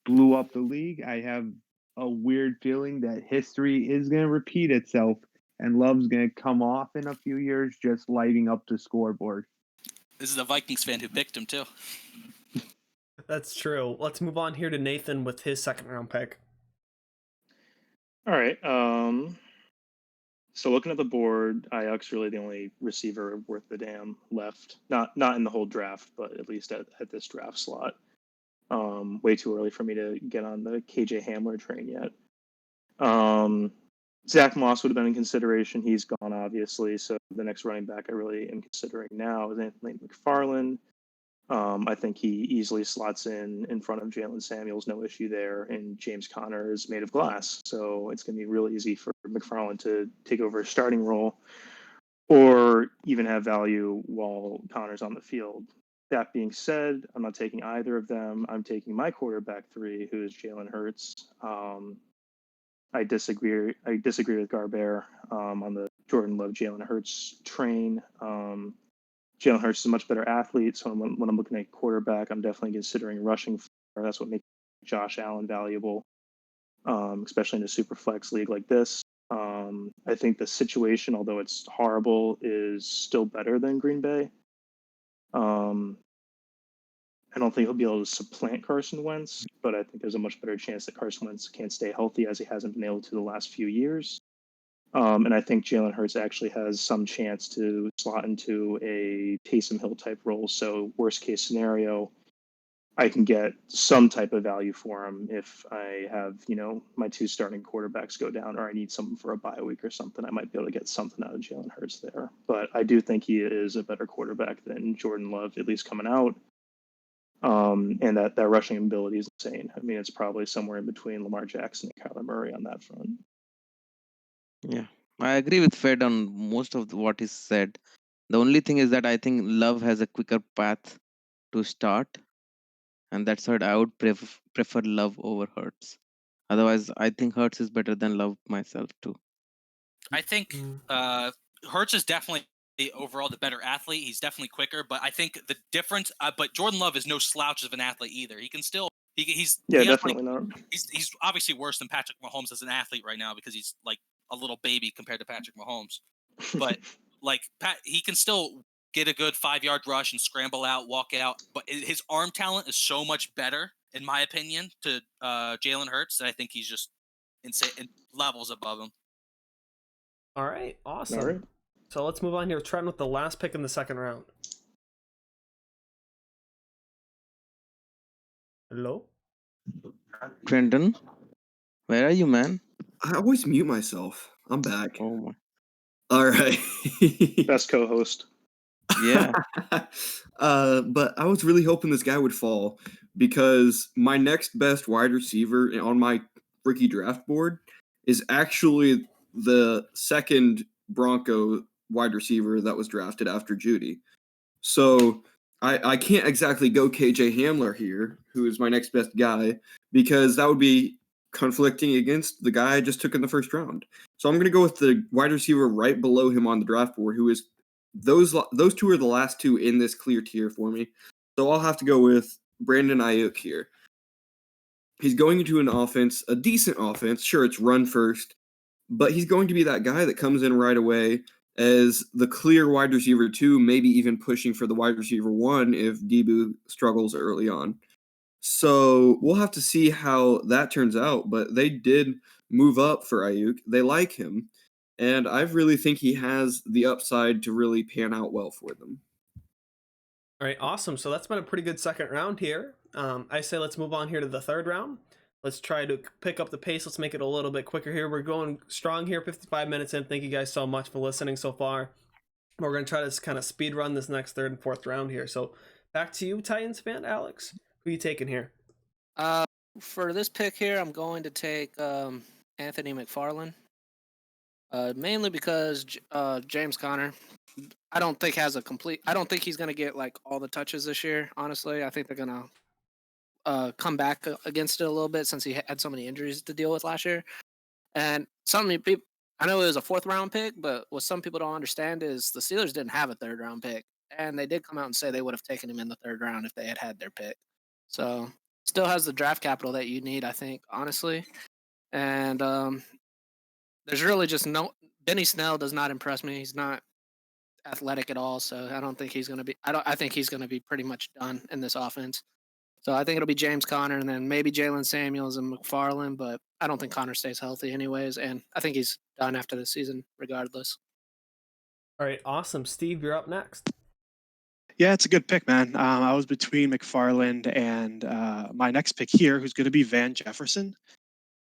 blew up the league. I have a weird feeling that history is going to repeat itself and Love's going to come off in a few years just lighting up the scoreboard. This is a Vikings fan who picked him too. That's true. Let's move on here to Nathan with his second round pick. All right. So looking at the board, Ayuk's really the only receiver worth the damn left. Not in the whole draft, but at least at this draft slot. Way too early for me to get on the KJ Hamler train yet. Zach Moss would have been in consideration. He's gone, obviously. So the next running back I really am considering now is Anthony McFarland. I think he easily slots in front of Jalen Samuels, no issue there. And James Conner is made of glass. So it's going to be real easy for McFarland to take over a starting role or even have value while Conner's on the field. That being said, I'm not taking either of them. I'm taking my quarterback 3, who is Jalen Hurts. I disagree with Garbert on the Jordan Love Jalen Hurts train. Jalen Hurts is a much better athlete, so when I'm looking at quarterback, I'm definitely considering rushing. That's what makes Josh Allen valuable, especially in a super flex league like this. I think the situation, although it's horrible, is still better than Green Bay. I don't think he'll be able to supplant Carson Wentz, but I think there's a much better chance that Carson Wentz can't stay healthy as he hasn't been able to the last few years. And I think Jalen Hurts actually has some chance to slot into a Taysom Hill type role. So worst case scenario, I can get some type of value for him if I have, my 2 starting quarterbacks go down or I need someone for a bye week or something. I might be able to get something out of Jalen Hurts there. But I do think he is a better quarterback than Jordan Love, at least coming out. And that rushing ability is insane. I mean, it's probably somewhere in between Lamar Jackson and Kyler Murray on that front. Yeah, I agree with Fed on most of what is said. The only thing is that I think Love has a quicker path to start, and that's why I would prefer Love over Hurts. Otherwise, I think Hurts is better than Love myself too. I think Hurts is definitely overall the better athlete. He's definitely quicker, but I think the difference. But Jordan Love is no slouch of an athlete either. He can still. He's definitely not. He's obviously worse than Patrick Mahomes as an athlete right now because he's like a little baby compared to Patrick Mahomes. But he can still get a good 5-yard rush and scramble out, walk out. But his arm talent is so much better, in my opinion, to Jalen Hurts that I think he's just insane levels above him. All right, awesome. All right. So let's move on here. Trenton with the last pick in the second round. Hello? Trenton, where are you, man? I always mute myself. I'm back. Oh my. All right. Best co-host. Yeah. But I was really hoping this guy would fall because my next best wide receiver on my rookie draft board is actually the second Bronco wide receiver that was drafted after Judy. So I can't exactly go KJ Hamler here, who is my next best guy, because that would be conflicting against the guy I just took in the first round. So I'm going to go with the wide receiver right below him on the draft board, who is those 2 are the last 2 in this clear tier for me. So I'll have to go with Brandon Ayuk here. He's going into an offense, a decent offense. Sure, it's run first, but he's going to be that guy that comes in right away as the clear wide receiver 2, maybe even pushing for the wide receiver 1 if Debo struggles early on. So we'll have to see how that turns out, but they did move up for Ayuk. They like him, and I really think he has the upside to really pan out well for them. All right, awesome. So that's been a pretty good second round here. I say let's move on here to the third round. Let's try to pick up the pace. Let's make it a little bit quicker here. We're going strong here, 55 minutes in. Thank you guys so much for listening so far. We're going to try to kind of speed run this next third and fourth round here. So back to you, Titans fan, Alex. Who are you taking here? For this pick here, I'm going to take Anthony McFarland. Mainly because James Conner, I don't think has a complete. I don't think he's going to get like all the touches this year. Honestly, I think they're going to come back against it a little bit since he had so many injuries to deal with last year. And some people, I know it was a 4th round pick, but what some people don't understand is the Steelers didn't have a 3rd round pick, and they did come out and say they would have taken him in the 3rd round if they had their pick. So still has the draft capital that you need, I think, honestly. And there's really just no. Benny Snell does not impress me. He's not athletic at all, so I don't think he's going to be. I think he's going to be pretty much done in this offense. So I think it'll be James Conner and then maybe Jalen Samuels and McFarland, but I don't think Conner stays healthy anyways, and I think he's done after the season regardless. All right, awesome. Steve, you're up next. Yeah, it's a good pick, man. I was between McFarland and my next pick here, who's going to be Van Jefferson.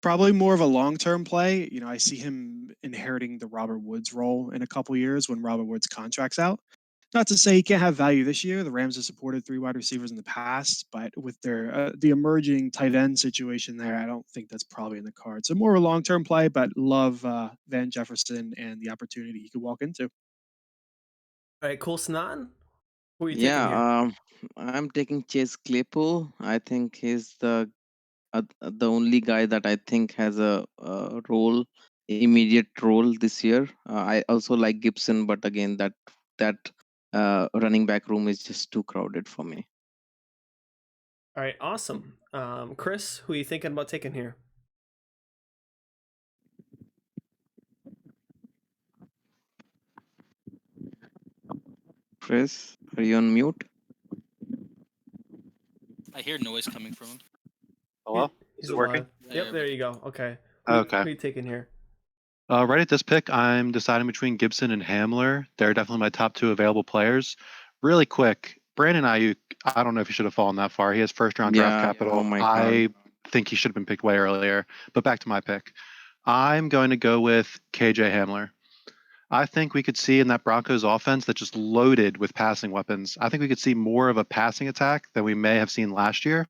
Probably more of a long-term play. You know, I see him inheriting the Robert Woods role in a couple years when Robert Woods' contract's out. Not to say he can't have value this year. The Rams have supported 3 wide receivers in the past, but with their the emerging tight end situation there, I don't think that's probably in the cards. So more of a long-term play, but love Van Jefferson and the opportunity he could walk into. All right, cool. Sanatan, who are you taking here? Yeah, I'm taking Chase Claypool. I think he's the only guy that I think has a role, immediate role this year. I also like Gibson, but again, that running back room is just too crowded for me. All right, awesome. Chris, who are you thinking about taking here? Chris, are you on mute? I hear noise coming from him. Hello? He's Is it working? alive. Yep, there you go. Okay. Okay. Who are you taking here? Right at this pick, I'm deciding between Gibson and Hamler. They're definitely my top 2 available players. Really quick, Brandon Ayuk, I don't know if he should have fallen that far. He has 1st-round draft capital. Oh my God. I think he should have been picked way earlier. But back to my pick. I'm going to go with KJ Hamler. I think we could see in that Broncos offense that's just loaded with passing weapons. I think we could see more of a passing attack than we may have seen last year.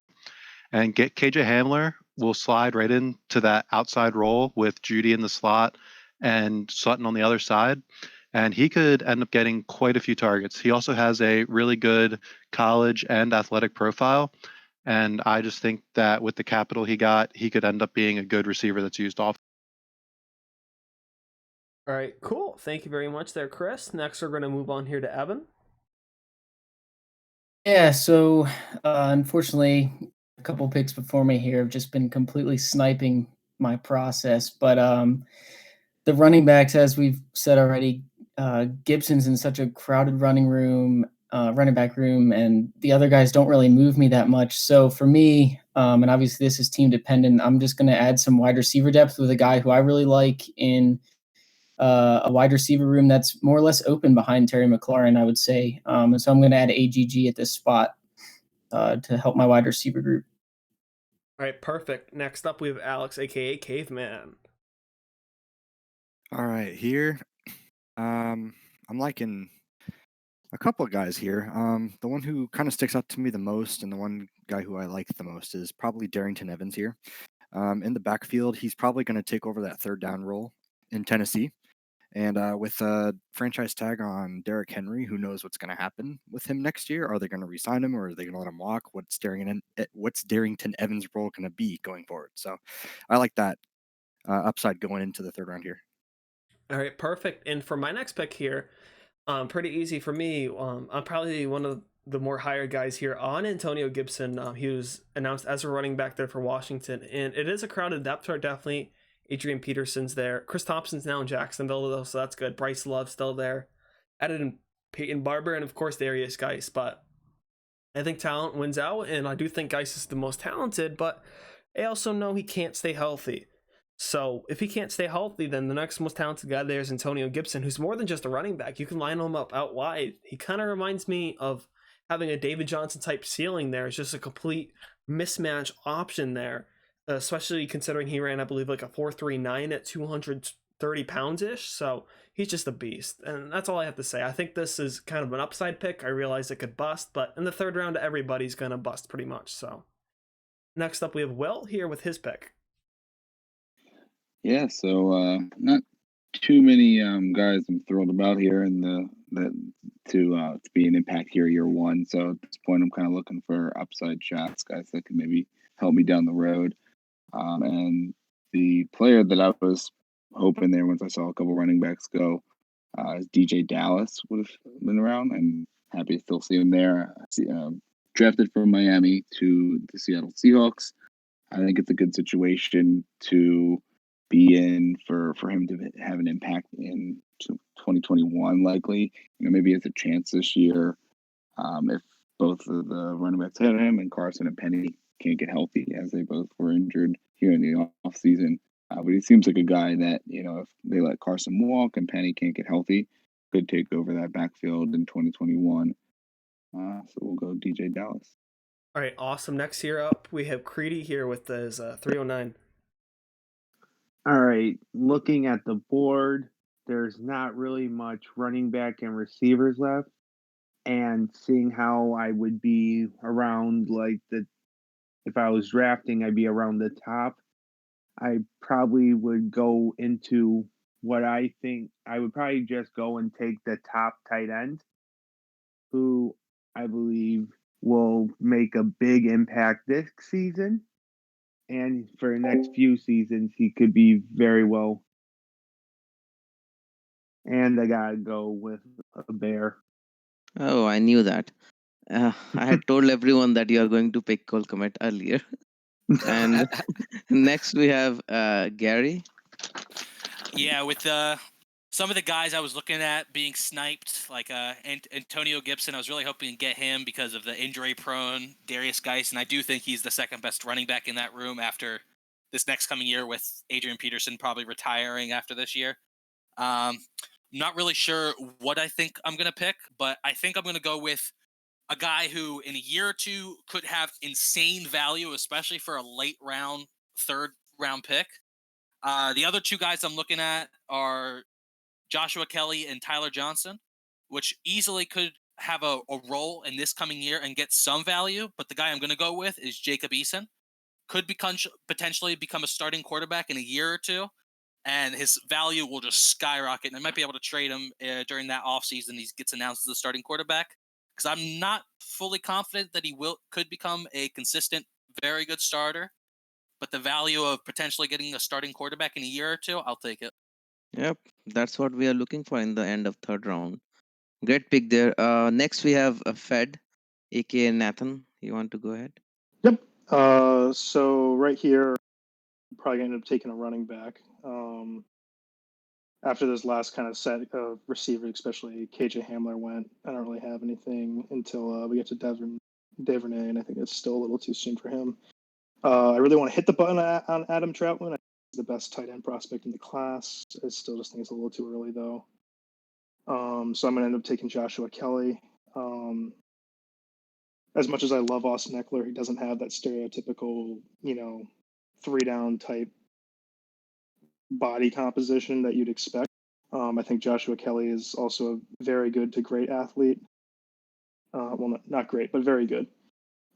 And get KJ Hamler will slide right into that outside role with Judy in the slot and Sutton on the other side. And he could end up getting quite a few targets. He also has a really good college and athletic profile. And I just think that with the capital he got, he could end up being a good receiver that's used off. All right, cool. Thank you very much there, Chris. Next, we're going to move on here to Evan. Yeah, so unfortunately, a couple picks before me here have just been completely sniping my process. But the running backs, as we've said already, Gibson's in such a crowded running back room, and the other guys don't really move me that much. So for me, and obviously this is team dependent, I'm just going to add some wide receiver depth with a guy who I really like in a wide receiver room that's more or less open behind Terry McLaurin, I would say. And so I'm going to add AGG at this spot to help my wide receiver group. All right, perfect. Next up, we have Alex, aka Caveman. All right, here, I'm liking a couple of guys here. The one who kind of sticks out to me the most, and the one guy who I like the most, is probably Darrington Evans here. In the backfield, he's probably going to take over that 3rd down role in Tennessee. And with a franchise tag on Derrick Henry, who knows what's going to happen with him next year? Are they going to re-sign him, or are they going to let him walk? What's Darrington Evans' role going to be going forward? So I like that upside going into the 3rd round here. All right, perfect. And for my next pick here, pretty easy for me. I'm probably one of the more hired guys here on Antonio Gibson. He was announced as a running back there for Washington, and it is a crowded depth chart, definitely. Adrian Peterson's there. Chris Thompson's now in Jacksonville, though, so that's good. Bryce Love's still there. Added in Peyton Barber, and of course Darius Geis. But I think talent wins out, and I do think Geis is the most talented, but I also know he can't stay healthy. So if he can't stay healthy, then the next most talented guy there is Antonio Gibson, who's more than just a running back. You can line him up out wide. He kind of reminds me of having a David Johnson type ceiling there. It's just a complete mismatch option there. Especially considering he ran, I believe, like a 4.39 at 230 pounds-ish. So he's just a beast. And that's all I have to say. I think this is kind of an upside pick. I realize it could bust, but in the 3rd round, everybody's going to bust pretty much. So Next up, we have Will here with his pick. Yeah, so not too many guys I'm thrilled about here in to be an impact here year one. So at this point, I'm kind of looking for upside shots, guys that can maybe help me down the road. And the player that I was hoping there once I saw a couple running backs go is DJ Dallas would have been around. I'm happy to still see him there. Drafted from Miami to the Seattle Seahawks. I think it's a good situation to be in for him to have an impact in 2021 likely. Maybe it's a chance this year if both of the running backs ahead of him and Carson and Penny can't get healthy as they both were injured here in the offseason. But he seems like a guy that, if they let Carson walk and Penny can't get healthy, could take over that backfield in 2021. So we'll go DJ Dallas. All right, awesome. Next here up, we have Creedy here with his 309. All right, looking at the board, there's not really much running back and receivers left. And seeing how I would be around if I was drafting, I'd be around the top. I probably would go into what I think I would probably just go and take the top tight end, who I believe will make a big impact this season. And for the next few seasons, he could be very well. And I gotta go with a bear. Oh, I knew that. I had told everyone that you are going to pick Cole Kmet earlier. And next we have Gary. Yeah, with some of the guys I was looking at being sniped, like Antonio Gibson, I was really hoping to get him because of the injury-prone Darius Geis, and I do think he's the second best running back in that room after this next coming year, with Adrian Peterson probably retiring after this year. Not really sure what I think I'm going to pick, but I think I'm going to go with a guy who in a year or two could have insane value, especially for a late round, third round pick. The other two guys I'm looking at are Joshua Kelly and Tyler Johnson, which easily could have a role in this coming year and get some value. But the guy I'm going to go with is Jacob Eason. Could potentially become a starting quarterback in a year or two, and his value will just skyrocket. And I might be able to trade him during that offseason. He gets announced as a starting quarterback, because I'm not fully confident that he could become a consistent, very good starter. But the value of potentially getting a starting quarterback in a year or two, I'll take it. Yep, that's what we are looking for in the end of third round. Great pick there. Next we have a Fed, aka Nathan. You want to go ahead? Yep. So right here, probably gonna end up taking a running back. After this last kind of set of receiver, especially KJ Hamler went, I don't really have anything until we get to Devin Duvernay, and I think it's still a little too soon for him. I really want to hit the button on Adam Troutman. He's the best tight end prospect in the class. I still just think it's a little too early, though. So I'm going to end up taking Joshua Kelly. As much as I love Austin Eckler, he doesn't have that stereotypical, 3-down type body composition that you'd expect. I think Joshua Kelly is also a very good to great athlete. Well, not great, but very good.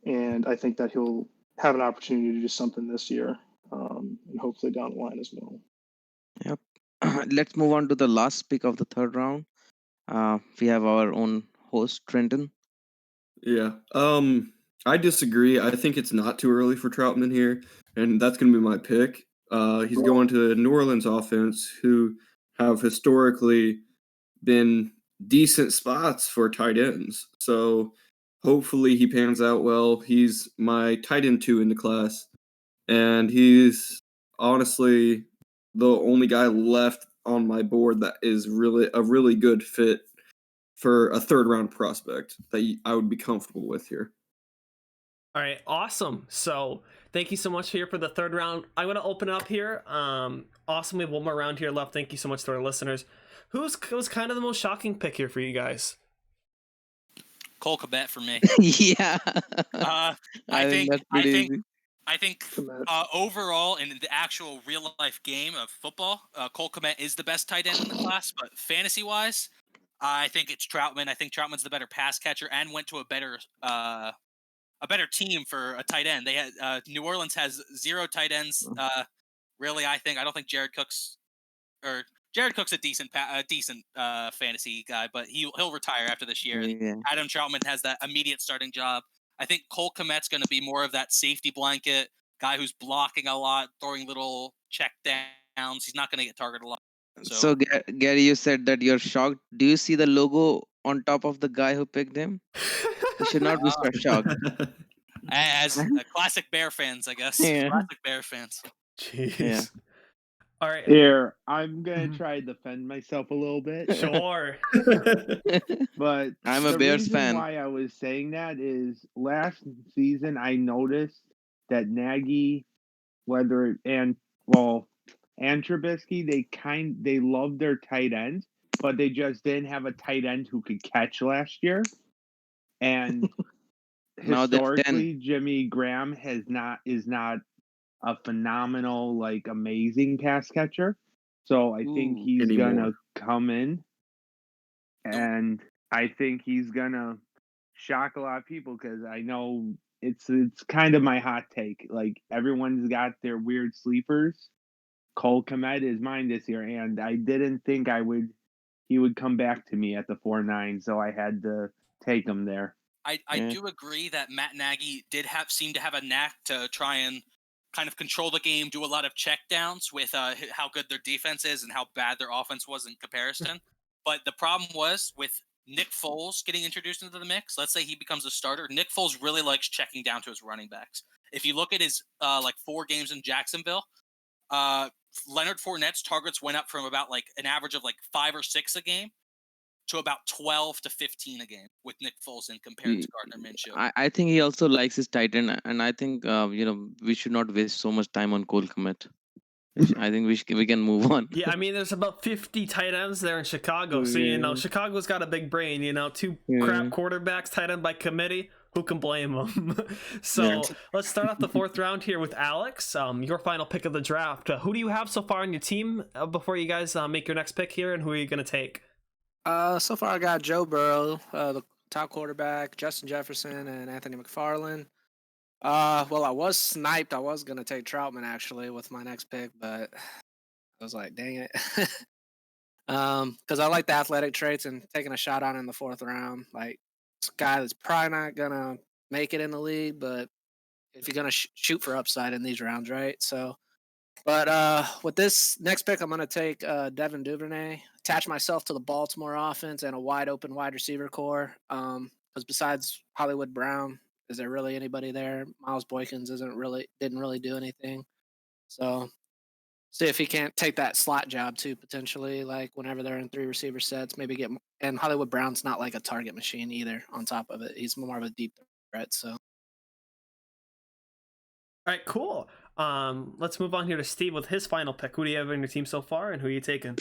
And I think that he'll have an opportunity to do something this year, and hopefully down the line as well. Yep. Let's move on to the last pick of the third round. We have our own host, Trenton. Yeah. I disagree. I think it's not too early for Troutman here, and that's going to be my pick. He's going to a New Orleans offense who have historically been decent spots for tight ends. So hopefully he pans out well. He's my tight end 2 in the class, and he's honestly the only guy left on my board that is really a really good fit for a third round prospect that I would be comfortable with here. All right, awesome. So thank you so much here for the third round. I'm going to open up here. Awesome. We have one more round here left. Thank you so much to our listeners. Who's was kind of the most shocking pick here for you guys? Cole Kmet for me. Yeah. I think that's pretty easy. I think overall in the actual real life game of football, Cole Kmet is the best tight end in the class. But fantasy wise, I think it's Troutman. I think Troutman's the better pass catcher and went to a better a better team for a tight end. They had New Orleans has 0 tight ends. Really, I don't think Jared Cook's a decent fantasy guy, but he'll retire after this year. Yeah. Adam Troutman has that immediate starting job. I think Cole Kmet's going to be more of that safety blanket guy who's blocking a lot, throwing little check downs. He's not going to get targeted a lot. So Gary, you said that you're shocked. Do you see the logo on top of the guy who picked him? You should not be so shocked. As classic Bear fans, I guess. Yeah. Classic Bear fans. Jeez. Yeah. All right. Here, I'm gonna try to defend myself a little bit. Sure. But I'm a the Bears reason fan. why I was saying that is last season I noticed that Nagy, and Trubisky, they love their tight ends, but they just didn't have a tight end who could catch last year. And Now they're 10. historically, Jimmy Graham is not a phenomenal, amazing pass catcher. So I think he's anymore. gonna come in, and I think he's gonna shock a lot of people because I know it's kind of my hot take. Like, everyone's got their weird sleepers. Cole Kmet is mine this year, and I didn't think he would come back to me at the 4.9, so I had to take him there. I do agree that Matt Nagy seem to have a knack to try and kind of control the game, do a lot of check downs with how good their defense is and how bad their offense was in comparison. But the problem was with Nick Foles getting introduced into the mix. Let's say he becomes a starter. Nick Foles really likes checking down to his running backs. If you look at his 4 games in Jacksonville, Leonard Fournette's targets went up from about an average of 5 or 6 a game to about 12 to 15 a game with Nick Foles in compared to Gardner Minshew. I think he also likes his tight end, and I think we should not waste so much time on Cole Kmet. I think we can move on. Yeah, I mean, there's about 50 tight ends there in Chicago. So, Chicago's got a big brain, 2 crap quarterbacks, tight end by committee. Who can blame them? So let's start off the 4th round here with Alex. Your final pick of the draft. Who do you have so far on your team before you guys make your next pick here, and who are you going to take? So far I got Joe Burrow, the top quarterback, Justin Jefferson, and Anthony McFarland. Well, I was sniped. I was going to take Troutman, actually, with my next pick, but I was like, dang it. Because I like the athletic traits, and taking a shot on in the 4th round. It's a guy that's probably not going to make it in the league, but if you're going to shoot for upside in these rounds, right? So, but with this next pick, I'm going to take Devin Duvernay, attach myself to the Baltimore offense and a wide open wide receiver core. Because besides Hollywood Brown, is there really anybody there? Miles Boykins didn't really do anything. So see if he can't take that slot job too, potentially, whenever they're in 3 receiver sets, maybe and Hollywood Brown's not a target machine either on top of it. He's more of a deep threat. So. All right, cool. Let's move on here to Steve with his final pick. Who do you have in your team so far, and who are you taking?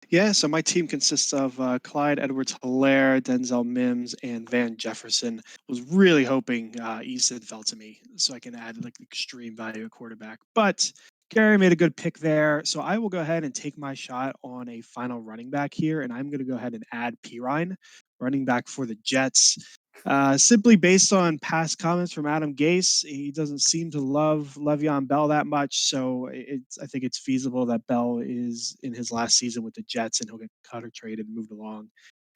Yeah, so my team consists of Clyde Edwards-Helaire, Denzel Mims, and Van Jefferson. Was really hoping Easton fell to me so I can add extreme value at quarterback. But Gary made a good pick there, so I will go ahead and take my shot on a final running back here, and I'm going to go ahead and add Pirine, running back for the Jets. Simply based on past comments from Adam Gase, he doesn't seem to love Le'Veon Bell that much. So I think it's feasible that Bell is in his last season with the Jets and he'll get cut or traded and moved along.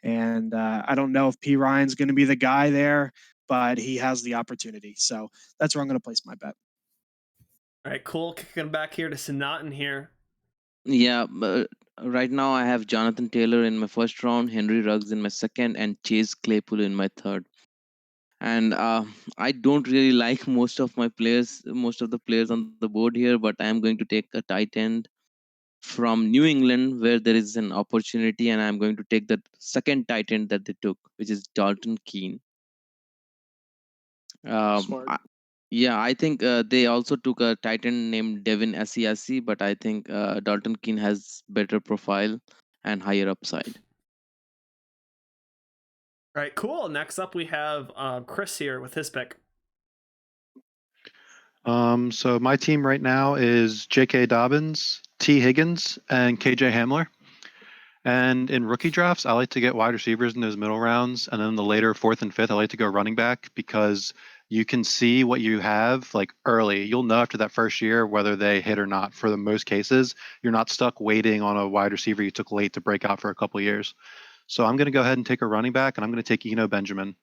And I don't know if P. Ryan's going to be the guy there, but he has the opportunity. So that's where I'm going to place my bet. All right, cool. Kicking back here to Sanatan here. Yeah, but right now I have Jonathan Taylor in my 1st round, Henry Ruggs in my 2nd, and Chase Claypool in my 3rd. And I don't really like most of the players on the board here, but I'm going to take a tight end from New England where there is an opportunity, and I'm going to take the 2nd tight end that they took, which is Dalton Keene. Smart. I think they also took a tight end named Devin Asiasi, but I think Dalton Keene has better profile and higher upside. All right, cool. Next up, we have Chris here with his pick. So my team right now is J.K. Dobbins, T. Higgins, and K.J. Hamler. And in rookie drafts, I like to get wide receivers in those middle rounds, and then the later 4th and 5th, I like to go running back because you can see what you have like early. You'll know after that first year whether they hit or not. For the most cases, you're not stuck waiting on a wide receiver you took late to break out for a couple years. So I'm going to go ahead and take a running back, and I'm going to take Eno Benjamin.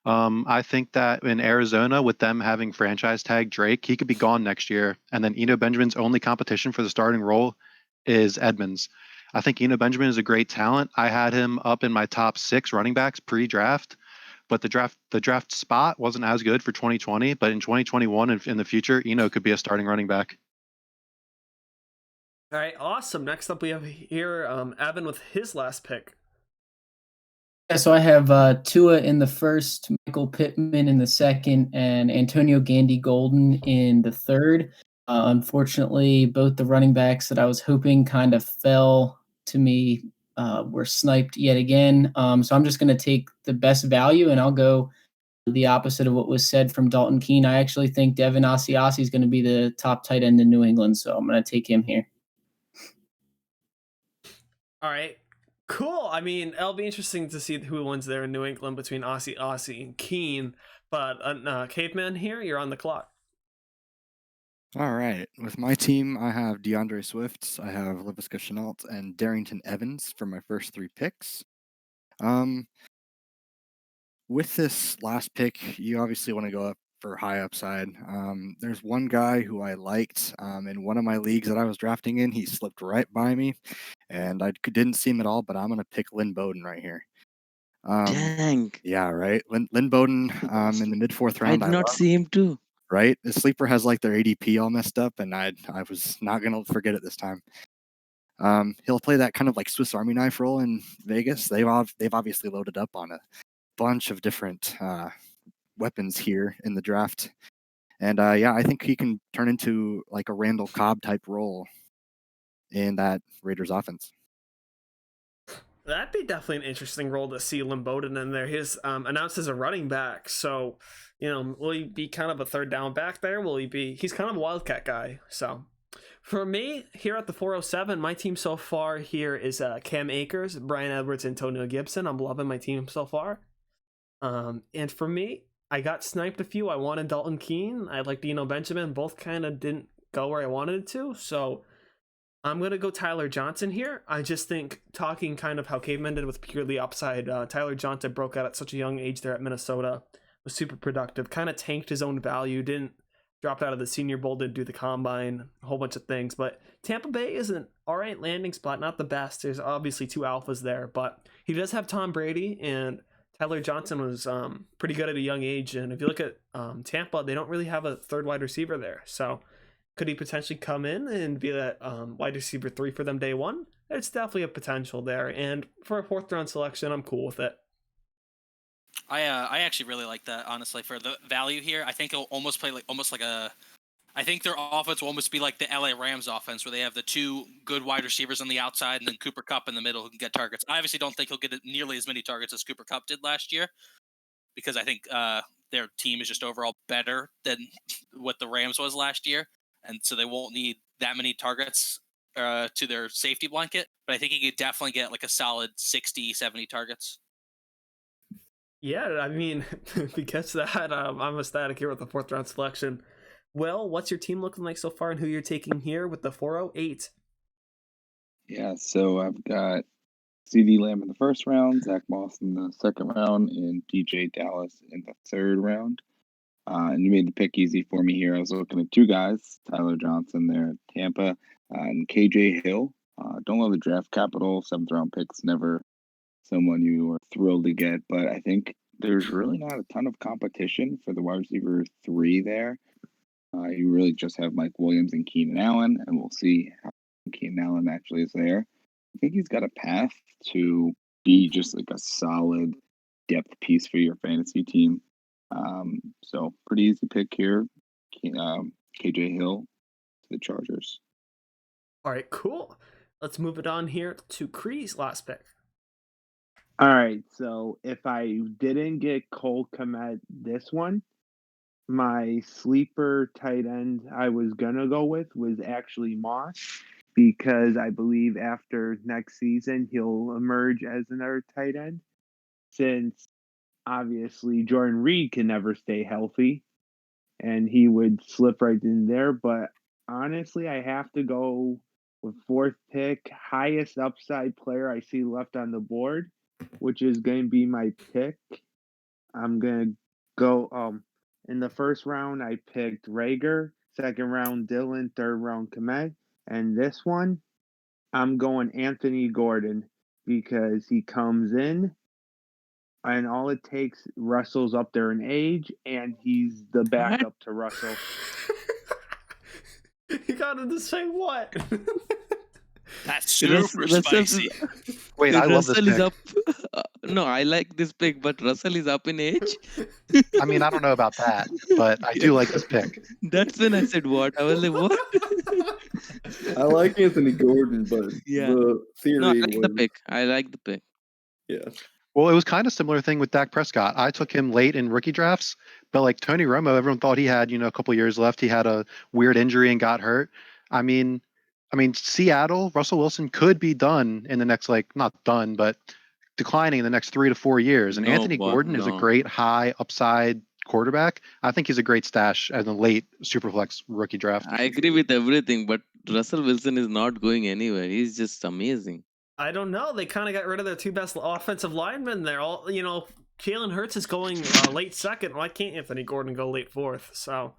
I think that in Arizona, with them having franchise tag Drake, he could be gone next year. And then Eno Benjamin's only competition for the starting role is Edmonds. I think Eno Benjamin is a great talent. I had him up in my top 6 running backs pre-draft, but the draft spot wasn't as good for 2020. But in 2021 and in the future, Eno could be a starting running back. All right, awesome. Next up, we have here Evan with his last pick. Yeah, so I have Tua in the first, Michael Pittman in the second, and Antonio Gandy Golden in the third. Unfortunately, both the running backs that I was hoping kind of fell to me were sniped yet again. So I'm just going to take the best value, and I'll go the opposite of what was said from Dalton Keene. I actually think Devin Asiasi is going to be the top tight end in New England, so I'm going to take him here. All right, cool. I mean, it'll be interesting to see who wins there in New England between Aussie and Keene. But Caveman here, you're on the clock. All right. With my team, I have DeAndre Swift, I have Laviska Shenault, and Darrington Evans for my first 3 picks. With this last pick, you obviously want to go up for high upside. There's one guy who I liked in one of my leagues that I was drafting in. He slipped right by me, and I didn't see him at all, but I'm going to pick Lynn Bowden right here. Dang. Yeah, right. Lynn Bowden in the mid 4th round. I did not see him too. Right? The sleeper has like their ADP all messed up, and I was not going to forget it this time. He'll play that kind of like Swiss Army knife role in Vegas. They've obviously loaded up on a bunch of different weapons here in the draft. And yeah, I think he can turn into like a Randall Cobb type role in that Raiders offense. That'd be definitely an interesting role to see Lynn Bowden in there. He's announced as a running back, so will he be kind of a third down back there? Will he be? He's kind of a wildcat guy. So for me here at the 407, my team so far here is Cam Akers, Brian Edwards, Antonio Gibson. I'm loving my team so far. And for me, I got sniped a few. I wanted Dalton Keene. I liked Eno Benjamin. Both kind of didn't go where I wanted it to. So I'm going to go Tyler Johnson here. I just think, talking kind of how Caveman did with purely upside, Tyler Johnson broke out at such a young age there at Minnesota, was super productive, kind of tanked his own value, didn't drop out of the Senior Bowl, didn't do the combine, a whole bunch of things. But Tampa Bay is an all right landing spot, not the best. There's obviously 2 alphas there, but he does have Tom Brady, and Tyler Johnson was pretty good at a young age. And if you look at Tampa, they don't really have a third wide receiver there. So could he potentially come in and be that wide receiver 3 for them day one? It's definitely a potential there. And for a 4th round selection, I'm cool with it. I actually really like that, honestly, for the value here. I think it'll almost play like a. I think their offense will almost be like the LA Rams offense, where they have the 2 good wide receivers on the outside and then Cooper Kupp in the middle who can get targets. I obviously don't think he'll get nearly as many targets as Cooper Kupp did last year, because I think their team is just overall better than what the Rams was last year, and so they won't need that many targets to their safety blanket. But I think he could definitely get like a solid 60, 70 targets. Yeah, I mean, because that, I'm ecstatic here with the 4th round selection. Well, what's your team looking like so far, and who you're taking here with the 408? Yeah, so I've got CD Lamb in the 1st round, Zach Moss in the 2nd round, and DJ Dallas in the 3rd round. And you made the pick easy for me here. I was looking at 2 guys, Tyler Johnson there at Tampa, and KJ Hill. Don't love the draft capital. 7th round pick's never someone you are thrilled to get, but I think there's really not a ton of competition for the wide receiver 3 there. You really just have Mike Williams and Keenan Allen, and we'll see how Keenan Allen actually is there. I think he's got a path to be just like a solid depth piece for your fantasy team. So pretty easy pick here. KJ Hill to the Chargers. All right, cool. Let's move it on here to Creedy's last pick. All right, so if I didn't get Cole Kmet this one, my sleeper tight end I was going to go with was actually Moss. because I believe after next season he'll emerge as another tight end, since obviously Jordan Reed can never stay healthy and he would slip right in there. But honestly, I have to go with fourth pick, highest upside player I see left on the board, which is going to be my pick. I'm going to go in the first round I picked Rager, second round Dillon, third round Komet, and this one I'm going Anthony Gordon because he comes in and all it takes, Russell's up there in age, and he's the backup to Russell. You got him to say what? That's super spicy. Wait, I love this Russell is pick. up. No, I like this pick, but Russell is up in age. I mean, I don't know about that, but I do like this pick. That's when I said what? I was like, what? I like Anthony Gordon, but Yeah. the theory No, I like the was, pick. I like the pick. yeah. Well, it was kind of similar thing with Dak Prescott. I took him late in rookie drafts, but like Tony Romo, everyone thought he had, a couple years left. He had a weird injury and got hurt. I mean, Seattle, Russell Wilson could be done in the next, not done, but declining in the next 3 to 4 years. And No, Anthony but Gordon is a no. great high upside quarterback. I think he's a great stash as a late Superflex rookie draft. I agree with everything, but Russell Wilson is not going anywhere. He's just amazing. I don't know. They kind of got rid of their two best offensive linemen. They're all, Jalen Hurts is going late second. Why can't Anthony Gordon go late fourth? So,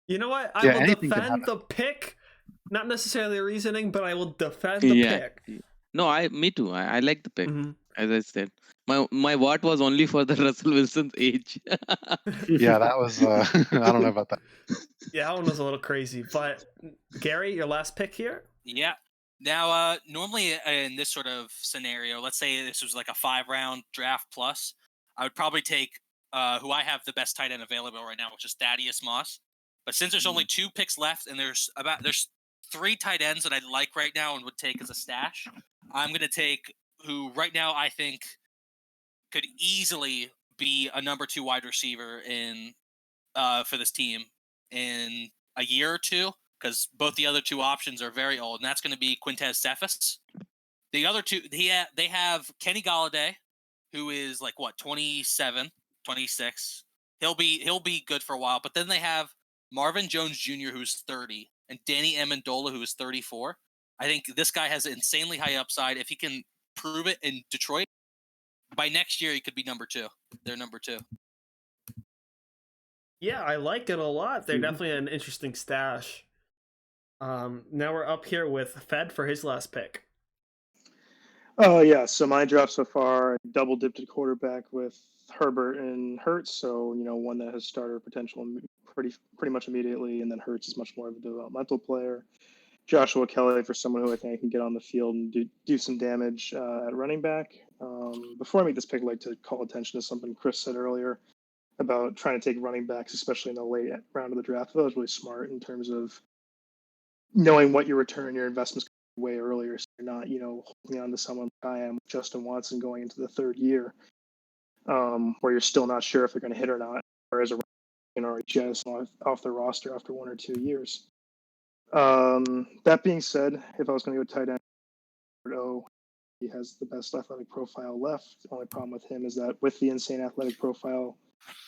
you know what? I will anything can defend the pick. Not necessarily the reasoning, but I will defend the pick. No, me too. I like the pick. Mhm. As I said, my what was only for the Russell Wilson's age. Yeah, that was, I don't know about that. Yeah, that one was a little crazy. But, Gary, your last pick here? Yeah. Now, normally in this sort of scenario, let's say this was like a 5-round draft plus, I would probably take who I have the best tight end available right now, which is Thaddeus Moss. But since there's only 2 picks left and there's 3 tight ends that I like right now and would take as a stash, I'm going to take who right now I think could easily be a number 2 wide receiver in for this team in a year or two, because both the other 2 options are very old, and that's going to be Quintez Cephas. The other 2, they have Kenny Golladay, who is 27, 26. He'll be good for a while, but then they have Marvin Jones Jr., who's 30, and Danny Amendola, who is 34. I think this guy has insanely high upside. If he can prove it in Detroit, by next year he could be number 2. They're number 2. Yeah, I like it a lot. They're definitely an interesting stash. Now we're up here with Fed for his last pick. Oh, yeah. So my draft so far, I double dipped at quarterback with Herbert and Hurts. So, one that has starter potential pretty much immediately. And then Hurts is much more of a developmental player. Joshua Kelly for someone who I think can get on the field and do some damage at running back. Before I make this pick, I'd like to call attention to something Chris said earlier about trying to take running backs, especially in the late round of the draft. That was really smart in terms of knowing what your return on your investments way earlier, so you're not, holding on to someone like I am, Justin Watson, going into the third year, where you're still not sure if they're going to hit or not, or as a already just off the roster after 1 or 2 years. That being said, if I was going to go tight end, he has the best athletic profile left. The only problem with him is that with the insane athletic profile,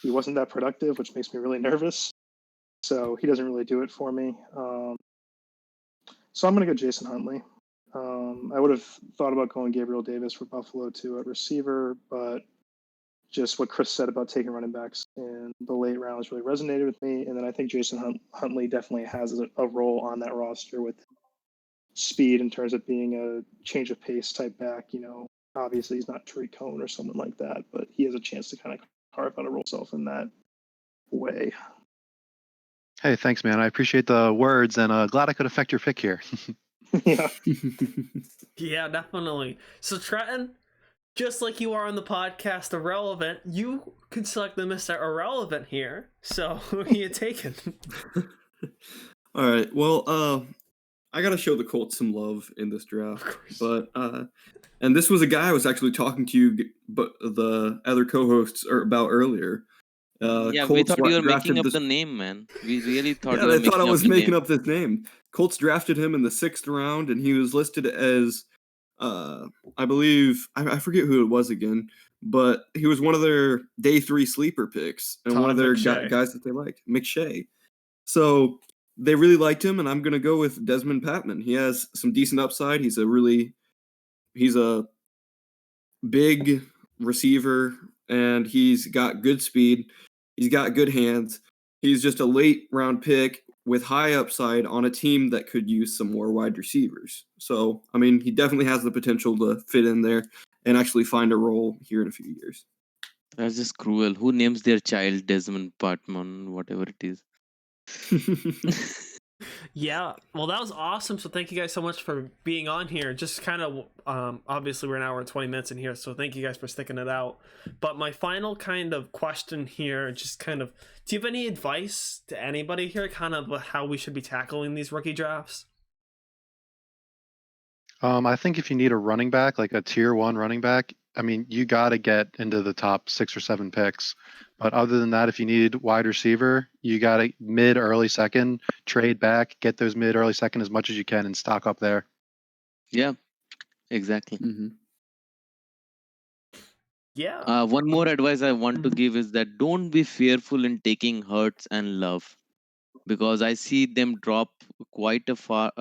he wasn't that productive, which makes me really nervous. So he doesn't really do it for me. So I'm going to go Jason Huntley. I would have thought about going Gabriel Davis for Buffalo too at receiver, but just what Chris said about taking running backs in the late rounds really resonated with me. And then I think Jason Huntley definitely has a role on that roster with speed in terms of being a change of pace type back. Obviously he's not Tariq Cohen or someone like that, but he has a chance to kind of carve out a role himself in that way. Hey, thanks, man. I appreciate the words, and glad I could affect your pick here. Yeah. Yeah, definitely. So Trenton, just like you are on the podcast Irrelevant, you can select the Mr. Irrelevant here. So who are you taking? All right. Well, I gotta show the Colts some love in this draft, but and this was a guy I was actually talking to you, but the other co-hosts about earlier, Yeah, we Colts thought you were making drafted up this. the name, man. We really thought Yeah, you were I thought I making up was the making name. up this name. Colts drafted him in the 6th round, and he was listed as, I believe, I forget who it was again, but he was one of their day 3 sleeper picks and one of Todd their McShay. guys that they liked, McShay. So they really liked him, and I'm gonna go with Desmond Pittman. He has some decent upside. He's a big receiver, and he's got good speed. He's got good hands. He's just a late round pick with high upside on a team that could use some more wide receivers. So, I mean, he definitely has the potential to fit in there and actually find a role here in a few years. That's just cruel. Who names their child Desmond Patman, whatever it is? Yeah, well, that was awesome. So thank you guys so much for being on here. Just kind of, obviously we're an hour and 20 minutes in here, so thank you guys for sticking it out. But my final kind of question here, just kind of, do you have any advice to anybody here, kind of how we should be tackling these rookie drafts? I think if you need a running back, like a tier 1 running back, I mean, you got to get into the top 6 or 7 picks. But other than that, if you need wide receiver, you got to mid, early second, trade back, get those mid, early second as much as you can and stock up there. Yeah, exactly. Mm-hmm. Yeah. One more advice I want to give is that don't be fearful in taking Hurts and Love, because I see them drop quite far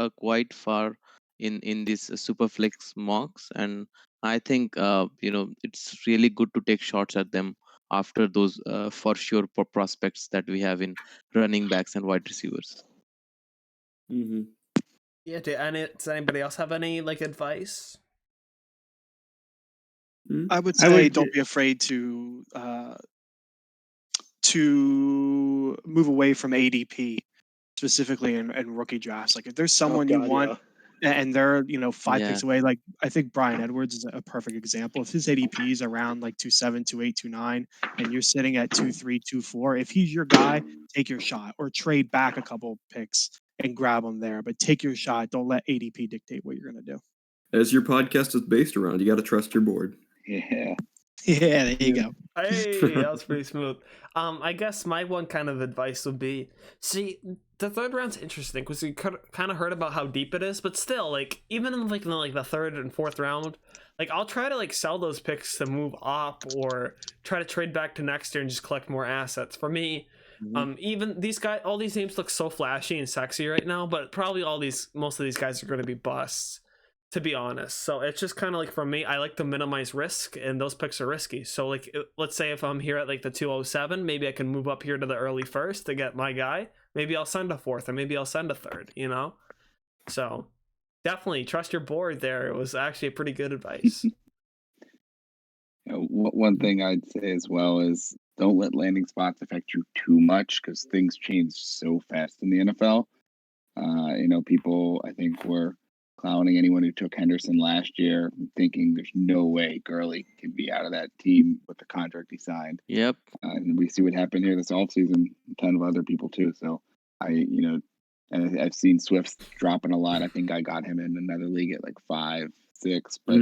in this Superflex mocks, and I think it's really good to take shots at them after those for sure prospects that we have in running backs and wide receivers. Mm-hmm. Yeah. Does anybody else have any like advice? I would say don't be afraid to move away from ADP, specifically in rookie drafts. Like if there's someone you want and they're 5 picks away, like I think Clyde Edwards is a perfect example. If his ADP is around like 2.7, 2.8, 2.9, and you're sitting at 2.3, 2.4, if he's your guy, take your shot or trade back a couple picks and grab him there. But take your shot. Don't let ADP dictate what you're going to do. As your podcast is based around, you got to trust your board. Yeah. Yeah, there you go. Hey, that was pretty smooth. I guess my one kind of advice would be, see, the 3rd round's interesting because we kind of heard about how deep it is, but still, like, even in the 3rd and 4th round, like, I'll try to like sell those picks to move up or try to trade back to next year and just collect more assets. For me, even these guys, all these names look so flashy and sexy right now, but probably most of these guys are going to be busts, to be honest. So it's just kind of like, for me, I like to minimize risk, and those picks are risky. So like, let's say if I'm here at like the 207, maybe I can move up here to the early 1st to get my guy. Maybe I'll send a 4th, or maybe I'll send a 3rd, So definitely trust your board there. It was actually a pretty good advice. One thing I'd say as well is don't let landing spots affect you too much, because things change so fast in the NFL. People, I think, were clowning anyone who took Henderson last year, thinking there's no way Gurley can be out of that team with the contract he signed. Yep. And we see what happened here this offseason, a ton of other people too. So and I've seen Swift's dropping a lot. I think I got him in another league at like 5, 6, but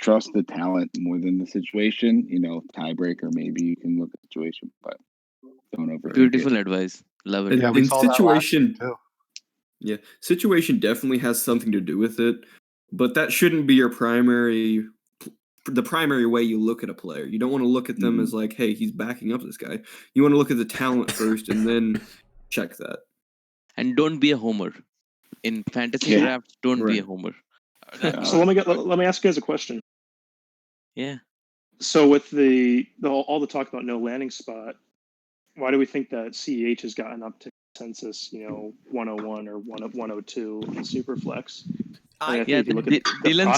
trust the talent more than the situation. Tiebreaker, maybe you can look at the situation, but don't overthink Beautiful it. advice. Love it. Yeah, we saw that last year, too. Yeah, situation definitely has something to do with it, but that shouldn't be your primary way you look at a player. You don't want to look at them as like, hey, he's backing up this guy. You want to look at the talent first and then check that. And don't be a homer. In fantasy drafts, don't be a homer. So let me ask you guys a question. Yeah. So with all the talk about no landing spot, why do we think that CEH has gotten up to consensus, 101 or 102 in Superflex? Dylan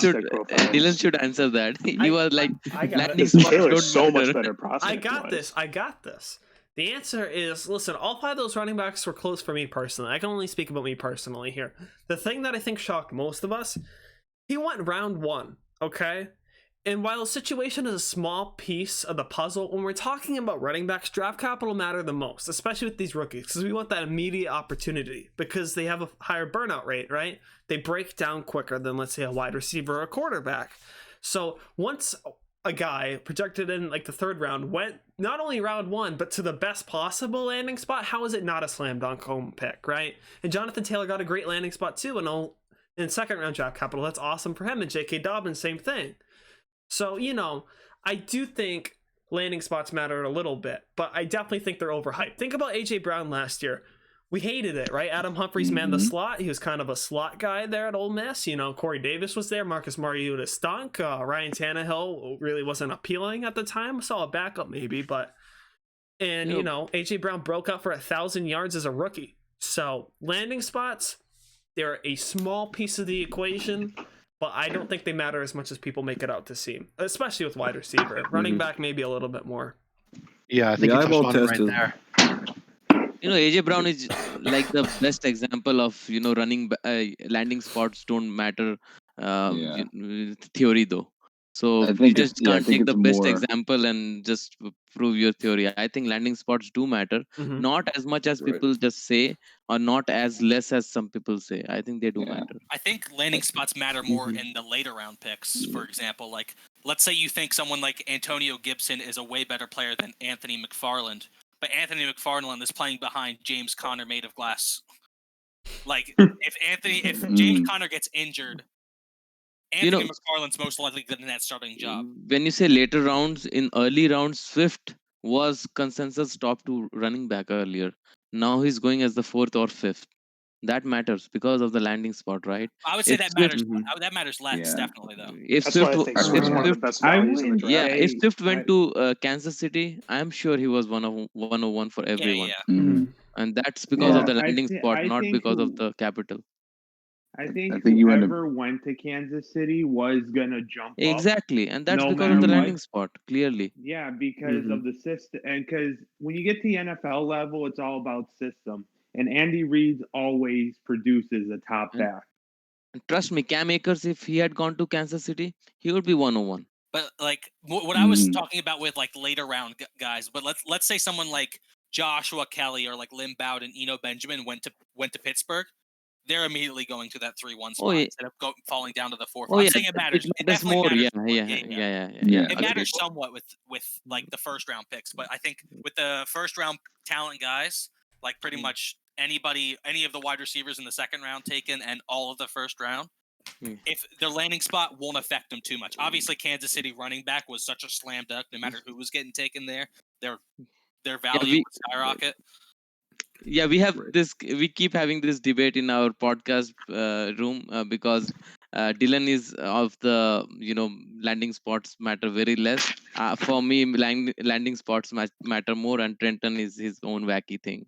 should answer that. He was like, landing spots Taylor's so don't much matter. better prospect. I got this. The answer is, listen, all 5 of those running backs were close for me personally. I can only speak about me personally here. The thing that I think shocked most of us, he went round 1, okay? And while the situation is a small piece of the puzzle, when we're talking about running backs, draft capital matter the most, especially with these rookies, because we want that immediate opportunity, because they have a higher burnout rate, right? They break down quicker than, let's say, a wide receiver or a quarterback. So once a guy projected in like the 3rd round went not only round 1 but to the best possible landing spot, how is it not a slam dunk home pick, right? And Jonathan Taylor got a great landing spot too, and in 2nd round draft capital. That's awesome for him. And J.K. Dobbins, same thing. So, I do think landing spots matter a little bit, but I definitely think they're overhyped. Think about A.J. Brown last year. We hated it, right? Adam Humphries manned the slot. He was kind of a slot guy there at Ole Miss. Corey Davis was there. Marcus Mariota stunk. Ryan Tannehill really wasn't appealing at the time. Saw a backup maybe, but... And, A.J. Brown broke out for 1,000 yards as a rookie. So, landing spots, they're a small piece of the equation, but I don't think they matter as much as people make it out to seem, especially with wide receiver. Running back, maybe a little bit more. Yeah, I think you touched on it right there. AJ Brown is like the best example of landing spots don't matter theory though. So I you think just it's- yeah, I can't think take the it's best more- example and just prove your theory. I think landing spots do matter, Mhm. not as much as Right. people just say, or not as less as some people say. I think they do Yeah. matter. I think landing spots matter more in the later round picks. For example, like let's say you think someone like Antonio Gibson is a way better player than Anthony McFarland, but Anthony McFarland is playing behind James Conner made of glass. Like if James Conner gets injured, Anthony McFarland's most likely getting that starting job. When you say later rounds, in early rounds, Swift was consensus top 2 running back earlier. Now he's going as the 4th or 5th. That matters because of the landing spot, right? I would say If that Swift- matters. That matters less, Yeah. definitely though. If That's Swift, why I think if Swift's one of the Swift, best I values in the would draft. yeah, if say- Swift went to Kansas City, I'm sure he was 101 for everyone, Mhm. and that's because of Yeah, the I landing thi- spot, I not think because of who- the capital. I think you end up- whoever went to Kansas City was gonna jump up. Exactly, and that's no because of the matter landing what. spot. Clearly, Yeah, because of the system, and because when you get to the NFL level, it's all about system. And Andy Reid always produces a top And- back. and trust me, Cam Akers, if he had gone to Kansas City, he would be 101. But like what I was Mhm. talking about with like later round guys, but let's say someone like Joshua Kelly or like Lynn Bowden, Eno Benjamin went to Pittsburgh, they're immediately going to that 3-1 spot yeah. instead of falling down to the 4. Oh I'm yeah, saying it matters. It matters definitely more. matters Yeah, more. yeah, Yeah. It agreed. matters somewhat with like the first round picks, but I think with the first round talent guys, like pretty much any of the wide receivers in the second round taken and all of the first round, if their landing spot won't affect them too much. Obviously, Kansas City running back was such a slam dunk. No matter who was getting taken there, their value would skyrocket. Yeah, we have this. We keep having this debate in our podcast room because Dylan is of the landing spots matter very less. For me, landing spots matter more, and Trenton is his own wacky thing.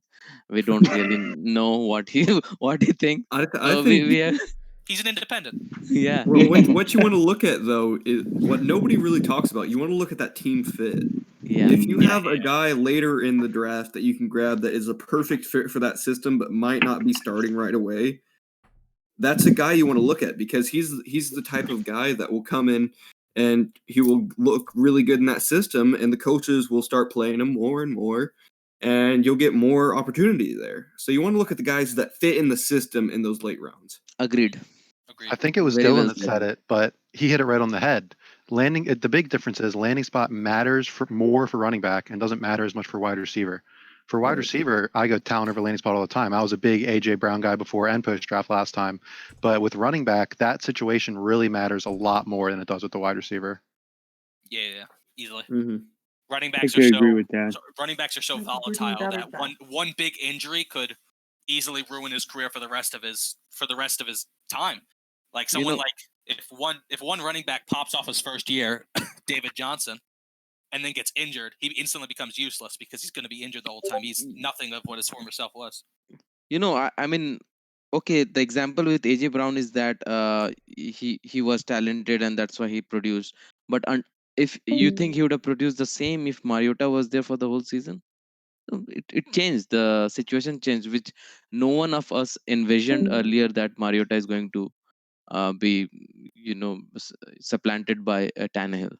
We don't really know what he thinks. I So think we have, He's an independent. yeah. well, what you want to look at though is what nobody really talks about. You want to look at that team fit. Yeah. If you have a guy later in the draft that you can grab that is a perfect fit for that system but might not be starting right away, that's a guy you want to look at because he's the type of guy that will come in and he will look really good in that system and the coaches will start playing him more and more and you'll get more opportunity there. So you want to look at the guys that fit in the system in those late rounds. Agreed. I think it was Very Dylan well that said. said it, but he hit it right on the head. The big difference is landing spot matters more for running back and doesn't matter as much for wide receiver. For wide receiver, I go talent over landing spot all the time. I was a big A.J. Brown guy before and post draft last time. But with running back, that situation really matters a lot more than it does with the wide receiver. Yeah, easily. Mm-hmm. Running I backs could are agree with that. running backs are so volatile that one big injury could easily ruin his career for the rest of his time. Like someone if one running back pops off his first year, David Johnson, and then gets injured, he instantly becomes useless because he's going to be injured the whole time. He's nothing of what his former self was. I mean, okay, the example with AJ Brown is that he was talented and that's why he produced. But if you think he would have produced the same if Mariota was there for the whole season, it changed. The situation changed, which no one of us envisioned earlier that Mariota is going to be supplanted by Tannehill.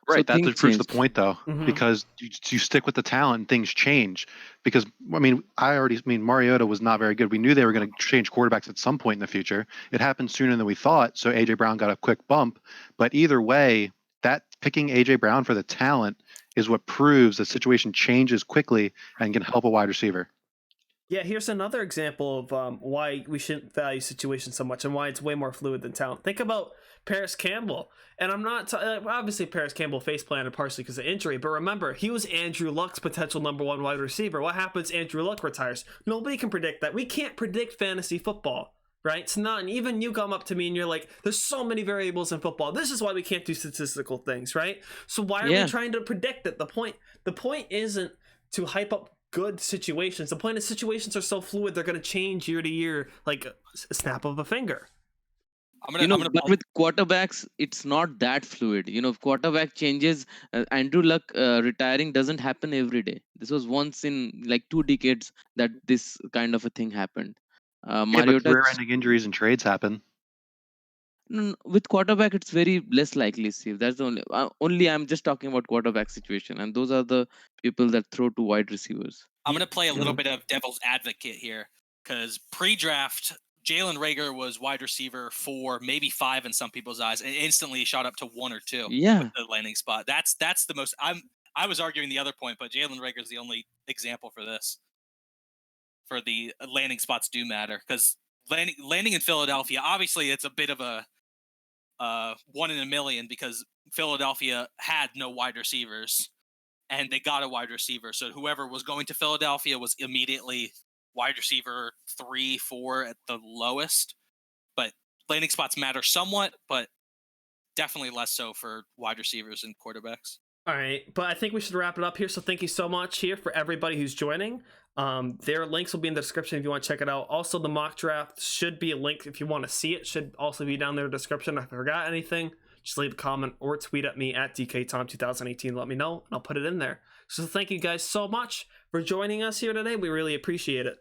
Right, that things just proves the changed. point, though, because you stick with the talent and things change. Because, Mariota was not very good. We knew they were going to change quarterbacks at some point in the future. It happened sooner than we thought, so A.J. Brown got a quick bump. But either way, that picking AJ Brown for the talent is what proves the situation changes quickly and can help a wide receiver. Yeah, here's another example of why we shouldn't value situations so much and why it's way more fluid than talent. Think about Paris Campbell. And I'm not obviously Paris Campbell face planted partially because of injury, but remember, he was Andrew Luck's potential number 1 wide receiver. What happens? Andrew Luck retires. Nobody can predict that. We can't predict fantasy football, right? It's not, and even you come up to me and you're like, there's so many variables in football. This is why we can't do statistical things, right? So why are we trying to predict it? The point isn't to hype up good situations. The point is situations are so fluid, they're going to change year to year like a snap of a finger. But with quarterbacks, it's not that fluid. Quarterback changes. Andrew Luck retiring doesn't happen every day. This was once in like 2 decades that this kind of a thing happened. But career-ending injuries and trades happen. With quarterback, it's very less likely, Steve. That's the only I'm just talking about quarterback situation, and those are the people that throw to wide receivers. I'm going to play a little bit of devil's advocate here because pre-draft, Jalen Reagor was wide receiver 4, maybe 5 in some people's eyes, and instantly shot up to 1 or 2 with the landing spot. That's the most. I was arguing the other point, but Jalen Reagor is the only example for this. For the landing spots do matter because landing in Philadelphia, obviously it's a bit of a 1 in a million because Philadelphia had no wide receivers and they got a wide receiver. So whoever was going to Philadelphia was immediately wide receiver 3, 4 at the lowest. But landing spots matter somewhat, but definitely less so for wide receivers and quarterbacks. All right, but I think we should wrap it up here. So thank you so much here for everybody who's joining. Their links will be in the description if you want to check it out. Also, the mock draft should be a link if you want to see it. Should also be down there in the description. If I forgot anything, just leave a comment or tweet at me at DKTom2018. Let me know, and I'll put it in there. So thank you guys so much for joining us here today. We really appreciate it.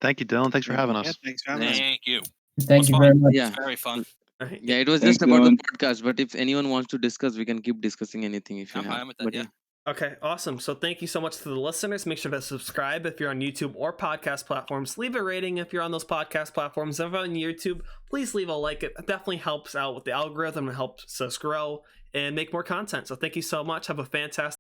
Thank you, Dylan. Thanks for having us. Thanks for having us. Thank you. Thank you very much. Yeah. Very fun. Right. Yeah, it was Thanks, just about the Dylan. podcast, but if anyone wants to discuss, we can keep discussing anything if you I'm have. fine with that, But yeah. Okay, awesome. So thank you so much to the listeners. Make sure to subscribe if you're on YouTube or podcast platforms. Leave a rating if you're on those podcast platforms. If you're on YouTube, please leave a like. It definitely helps out with the algorithm and helps us grow and make more content. So thank you so much. Have a fantastic